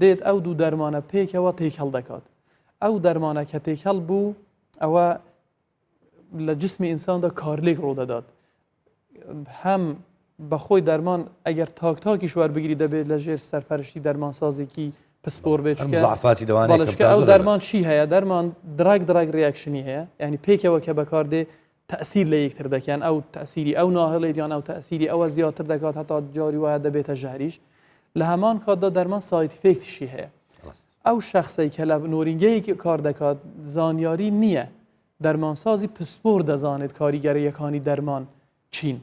دێت ئەو دوو دەرمانە پێکەوە تێکەڵ دەکات ئەو دەرمانە کە تێکەڵ بوو ئەوە لە جسمی ئینساندا کارلێک ڕوودەدات هەم بەخۆی دەرمان ئەگەر تاکتاکیش وەربگیری دەبێت لە ژێر سەرپەرشتی دەرمانسازێکی پسپۆر بێت بەڵشکە ئەو دەرمان چی هەیە دەرمان دراگ ریاکشنی هەیە ینی پێکەوە کە بەکاردێ تەسیر لە یەکتر دەکەن ئەو تەسیری ئەو ناهڵێریان ئەو تەسیری ئەوە زیاتر دەکات هەتا جاری وایە دەبێتە ژەهریش لە هەمان کاتدا دەرمان سایت ئیفێکتیشی هەیە ئەو شخصی کە لە نۆرینگەیەکی کار دەکات زانیاری نییە دەرمانسازی پسپۆر دەزانێت کاریگەریەکانی دەرمان چین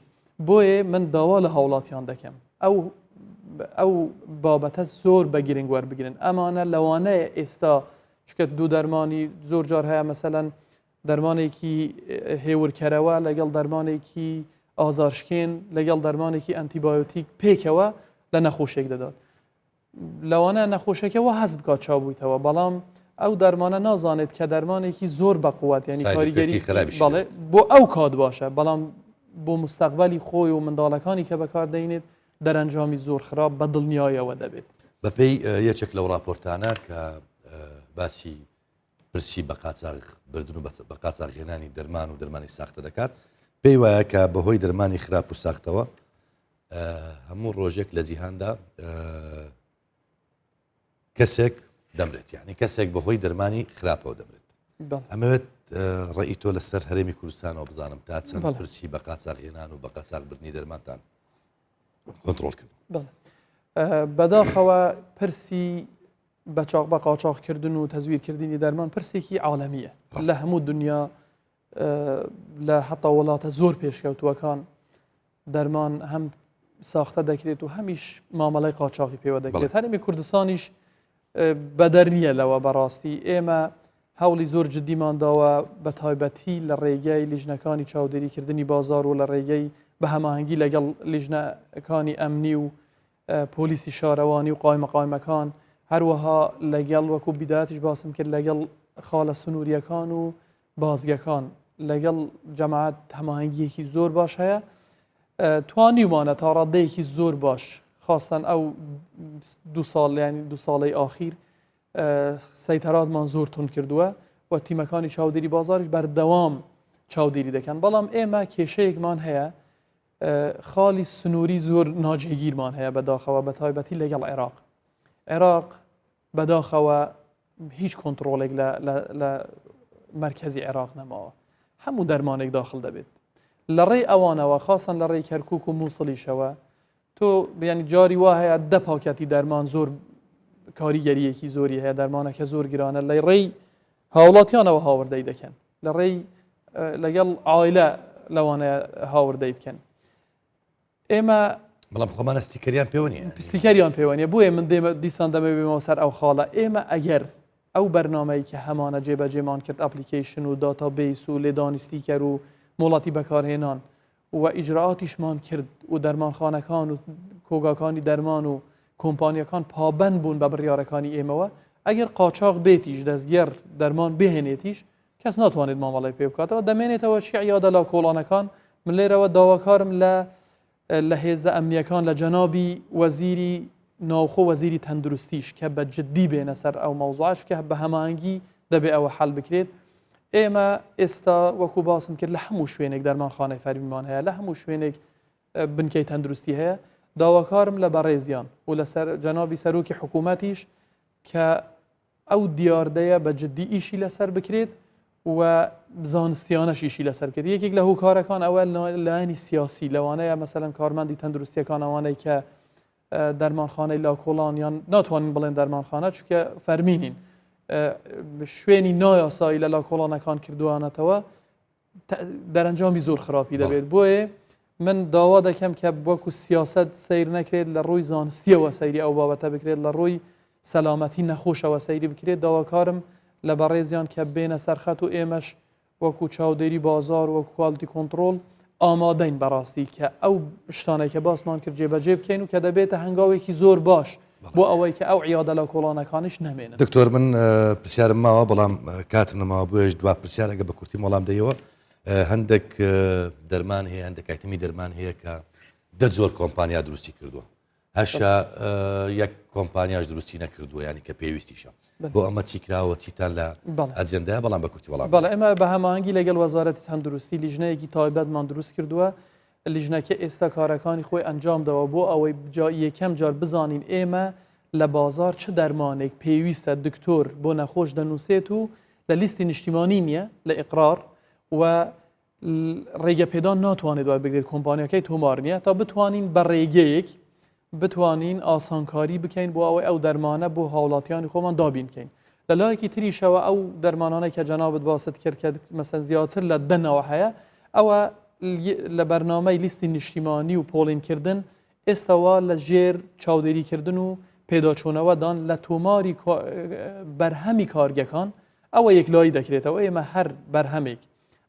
بۆیە من داوا لە هاوڵاتیان دەکەم ئەو بابەتە زۆر بە گرنگ وەربگرن ئەمانە لەوانەیە ئێستا چکە دوو دەرمانی زۆر جار هەیە مەسەلەن دەرمانێکی هێورکەرەوە لەگەڵ دەرمانێکی ئازارشکێن لەگەڵ دەرمانێکی ئەنتیبایۆتیک پێکەوە لە نەخۆشێک دەدات لەوانە نەخۆشەکەەوە هەست بکات چاوبوویتەوە بەڵام ئەو دەرمانە نازانێت کە دەرمانێکی زۆر بەقوات ینی کاریگەری بۆ ئەو کات باشە بەڵام بۆ مستەقبەلی خۆی و منداڵەکانی کە بەکاردەینێت دەرەنجامی زۆر خراپ بە دڵنیایەوە دەبێت بەپێی یەکێک لەو راپۆرتانە کە باسی پرسی بە قاچاق بردن و بە قاچاقهێنانی دەرمان و دەرمانی ساختە دەکات پێی وایە کە بەهۆی دەرمانی خراپ و ساختەوە هەموو ڕۆژێک لە جیهاندا کەسێک دەمرێت یعنی کەسێک بەهۆی دەرمانی خراپەوە دەمرێت ئەمەوێت ڕێی تۆ لەسەر هەرێمی کوردستانەوە بزانم تا چەند پرسی بە قاچاقهێنان و بە قاچاقبردنی دەرمانتان کۆنتڕۆل کرد بەداخەوە پرسی بە قاچاقکردن و تەزویرکردنی دەرمان پرسێکی عالەمیە لە هەموو دنیا لە حتا وڵاتە زۆر پێشکەوتووەکان دەرمان هەم ساختە دەکرێت و هەمیش مامەڵی قاچاقی پێوە دەکرێت هەرێمی کوردستانیش بەدەر نییە لەوە بەڕاستی ئێمە هەوڵی زۆر جددیمانداوە بە تایبەتی لە ڕێگەی لیژنەکانی چاودێریکردنی بازار و لە ڕێگەی بە هەماهنگگی لەگەڵ لیژنەکانی ئەمنی و پۆلیسی شارەوانی و قایمەکان هەروەها لەگەڵ وەکو بیداتیش باسم کرد لەگەڵ خاڵە سنووریەکان و بازگەکان لەگەڵ جەماعەت هەماهنگگیەکی زۆر باش هەیە توانیمانە تا ڕادەیەکی زۆر باش خاستن ئەو دو ساڵی ئاخیر سەیتەراتمان زۆر تون کردووە و تیمەکانی چاودێری بازاریش بەردەوام چاودێری دەکەن بەڵام ئێمە کێشەیەکمان هەیە خاڵی سنووری زۆر ناجێگیرمان هەیە بەداخەوە بە تایبەتی لەگەڵ عێراق بەداخەوە هیچ کۆنتڕۆلێک لە مرکزی عێراق نەماوە هەموو دەرمانێک داخل دەبێت لە ڕێی ئەوانەوە خاصن لە ڕێی کەرکووک و مووسڵیشەوە تۆ بیانی جاری وا هەیە دە پاکەتی دەرمان زۆر کاریگەریەکی زۆری هەیە دەرمانەکە زۆر گرانە لە ڕێی هاوڵاتیانەوە هاوردەی دەکەن لە ڕێی لەگەڵ عایلە لەوانەیە هاوردەی بکەن ئێمە بەڵام خۆمانە ستیکەریان پێوە نیە پستیکەریان پێوە نیە بۆیە من دیسان دەمەوێمەوە سەر ئەو خاڵە ئێمە ئەگەر ئەو بەرنامەی کە هەمانە جێبەجێمان کرد ئەپلیکیشن و داتابیس و لێدانیستیکەر و مۆڵاتی بەکارهێنان و ئیجرعاتیشمان کرد و دەرمانخانەکان و کۆگاکانی دەرمان و کۆمپانیەکان پابەند بوون بە بڕیارەکانی ئێمەوە ئەگەر قاچاق بێتیش دەستگەر دەرمان بهێنێتیش کەس ناتوانێت مامەڵی پێ بکاتەوە دەمێنێتەوە شیعیادە لە کۆڵانەکان من لێرەوە داواکارم لە هێزە ئەمنیەکان لە جەنابی وەزیری ناوخۆ وەزیری تەندروستیش کە بە جددی بێنە سەر ئەو مەوزوعش کە بە هەماهەنگی دەبێ ئەوە حەل بکرێت ئێمە ئێستا وەکو باسم کرد لە هەموو شوێنێک دەرمانخانەی فەرمیمان هەیە لە هەموو شوێنێک بنکەی تەندروستی هەیە داواکارم لە بەڕێزیان و لە جەنابی سەرۆکی حکوومەتیش کە ئەو دیاردەیە بە جددی ئیشی لەسەر بکرێت و زانستیانەش ئیشی لەسەر کرد یەکێک لە هۆکارەکان ئەوە لایەنی سیاسی لەوانەیە مەسەلەن کارمەندی تەندروستیەکان ئەوانەی کە دەرمانخانەی لاکۆڵان یان ناتوانین بڵێن دەرمانخانە چونکە فەرمینین شوێنی نایاسایی لە لاکۆڵانەکان کردوانەتەوە دەرەنجامی زۆر خراپی دەبێت بۆیە من داوا دەکەم کە وەکو سیاست سیر نەکرێت لە ڕووی زانستیەوە سەیری ئەو بابەتە بکرێت لە ڕووی سەلامەتی نەخۆشەوە سەیری بکرێت داواکارم لە بەڕێزیان کە بێنە سەرخەت و ئێمەش وەکو چاودێری بازار وەکو کواڵیتی کۆنتڕۆل ئامادەین بەڕاستی کە ئەو شتانێک کە باسمان کرد جێبەجێ بکەین و کە دەبێتە هەنگاوێکی زۆر باش بۆ ئەوەی کە ئەو عیادە لە کۆڵانەکانیش نەمێنن دکتۆر من پرسیارم ماوە بەڵام کاتم نەماوە بۆیش دوا پرسیارەکە بە کورتی وەڵام دەیەوە هەندێک دەرمان هەیە هەندێک ئایتمی دەرمان هەیە کە دە جۆر کۆمپانیا دروستی کردووە هەشە یەک کۆمپانیاش دروستی نەکردووە ینی کە پێویستیشە بۆ ئەمە چیکراوە چیتان لە ئەجێندەیە بەڵام بە کورتی وەڵام بەڵێ ئێمە بە هەماهەنگی لەگەڵ وەزارەتی تەندروستی لیژنەیەکی تایبەتمان دروست کردووە لیژنەکە ئێستا کارەکانی خۆی ئەنجامدەوە بۆ ئەوەی یەکەم جار بزانین ئێمە لە بازار چه دەرمانێک پێویستە دکتۆر بۆ نەخۆش دەنووسێت و لە لیستی نیشتیمانی نییە لە ئیقرار و ڕێگە پێدان ناتوانێت دوای بگرێت کۆمپانیەکەی تۆمار نییە تا بتوانین بە ڕێگەیەک بتوانین ئاسانکاری بکەین بۆ ئەوەی ئەو دەرمانە بۆ هاوڵاتیانی خۆمان دابین بکەین لە لایەکی تریشەوە ئەو دەرمانانەی کە جەنابەت باست کرد کە مەسەن زیاتر لە دەنەوە هەیە ئەوە لە بەرنامەی لیستی نیشتیمانی و پۆڵینکردن ئێستاوا لە ژێر چاودێریکردن و پێداچوونەوەدان لە تۆماری بەرهەمی کارگەکان ئەوە یەکلایی دەکرێتەوە ئێمە هەر بەرهەمێک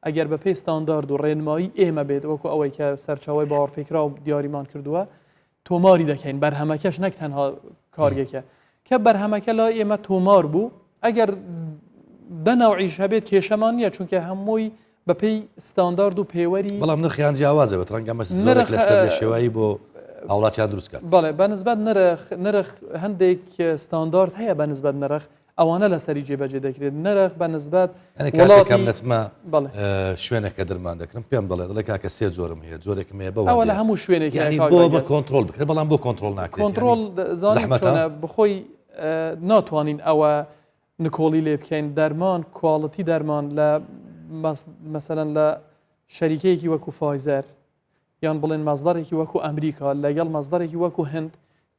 ئەگەر بە پێی ستاندارد و ڕێنمایی ئێمە بێت وەکو ئەوەی کە سەرچاوی باوەڕپێکرا و دیاریمان کردووە تۆماری دەکەین بەرهەمەکەش نەک تەنها کارگەکە کە بەرهەمەکە لای ئێمە تۆمار بوو ئەگەر دەناوعیش هەبێت کێشەمان نییە چونکە هەمووی بە پێی ستاندارد و پێوەری بەڵام نرخیان جیاوازەوە ڕەنگە مەس زۆرێک لەسەر لە شێوایی بۆ هاوڵاتیان دروستکات بەڵێ بەنسبەت نرخ هەندێک ستاندارد هەیە بەنسبەت نرخ ئەوانە لەسەری جێبەجێ دەکرێت نرخ بەنسبەت کاتێکم نەچمە شوێنێکە دەرمان دەکرم پێم دەڵێ کاکە سێ جۆرم هەیە جۆرێکم هەیە بەوە ئەوە لە هەموو شوێنێک بۆ بە کۆنتترۆل بکرێت بەڵام بۆ کۆنتترۆل ناکرێت کۆنتترۆل زانمەتە بخۆی ناتوانین ئەوە نکۆڵی لێ بکەین دەرمان کوواڵەتی دەرمان لە مەسەرەن لە شەریکەیەکی وەکو فایزەر یان بڵێن مەزدارێکی وەکو ئەمریکا لەگەڵ مەزدارێکی وەکو هەند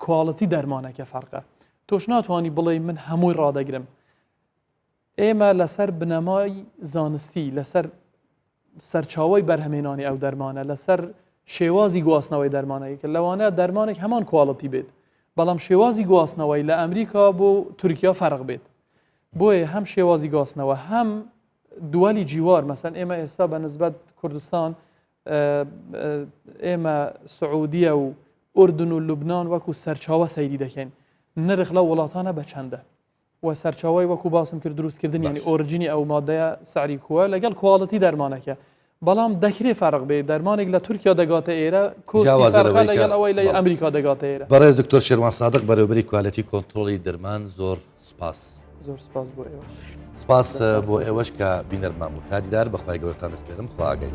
کوواڵەتی دەرمانەکە فەرقە تۆش ناتوانانی بڵێ من هەمووی ڕادەگرم ئێمە لەسەر بنەمای زانستی لەسەر سەرچاوی بەرهەمێنانی ئەو دەرمانە لەسەر شێوازی گواستنەوەی دەرمانەیەکە لەوانەیە دەرمانێک هەمان کوواڵەتی بێت بەڵام شێوازی گواستنەوەی لە ئەمریکا بۆ تورکیا فەرق بێت بۆیە هەم شێوازی گواستنەوە هەم دووەلی جیوار مەسەن ئێمە ئێستا بە نسبەت کوردستان ئێمە سعودیە و ئوردن و لوبناان وەکو سەرچاوە سەیری دەکەین نرخ لە وڵاتانە بە چەندە و سەرچاوی وەکو باسم کرد دروستکردن ینی ئۆرجینی ئەو مادەیە سعری کووە لەگەڵ کوواڵەتی دەرمانەکە بەڵام دەکرێت فەرق بێ دەرمانێک لە تورکیا دەگاتە ئێرە کۆستی لەگەڵ ئەوەی لە ئەمریکا دەگاتە ئێرە بەڕێز دکتۆر شێروان سادق بەرەوبەری کوالەتی کۆنتترۆلی دەرمان زۆر سپاس زۆر سپاس بۆ ئێوە سپاس بۆ ئێوەش کە بینەرمان بوو تا دیدار بەخوای گەورتان دەسپێرم خوا ئاگای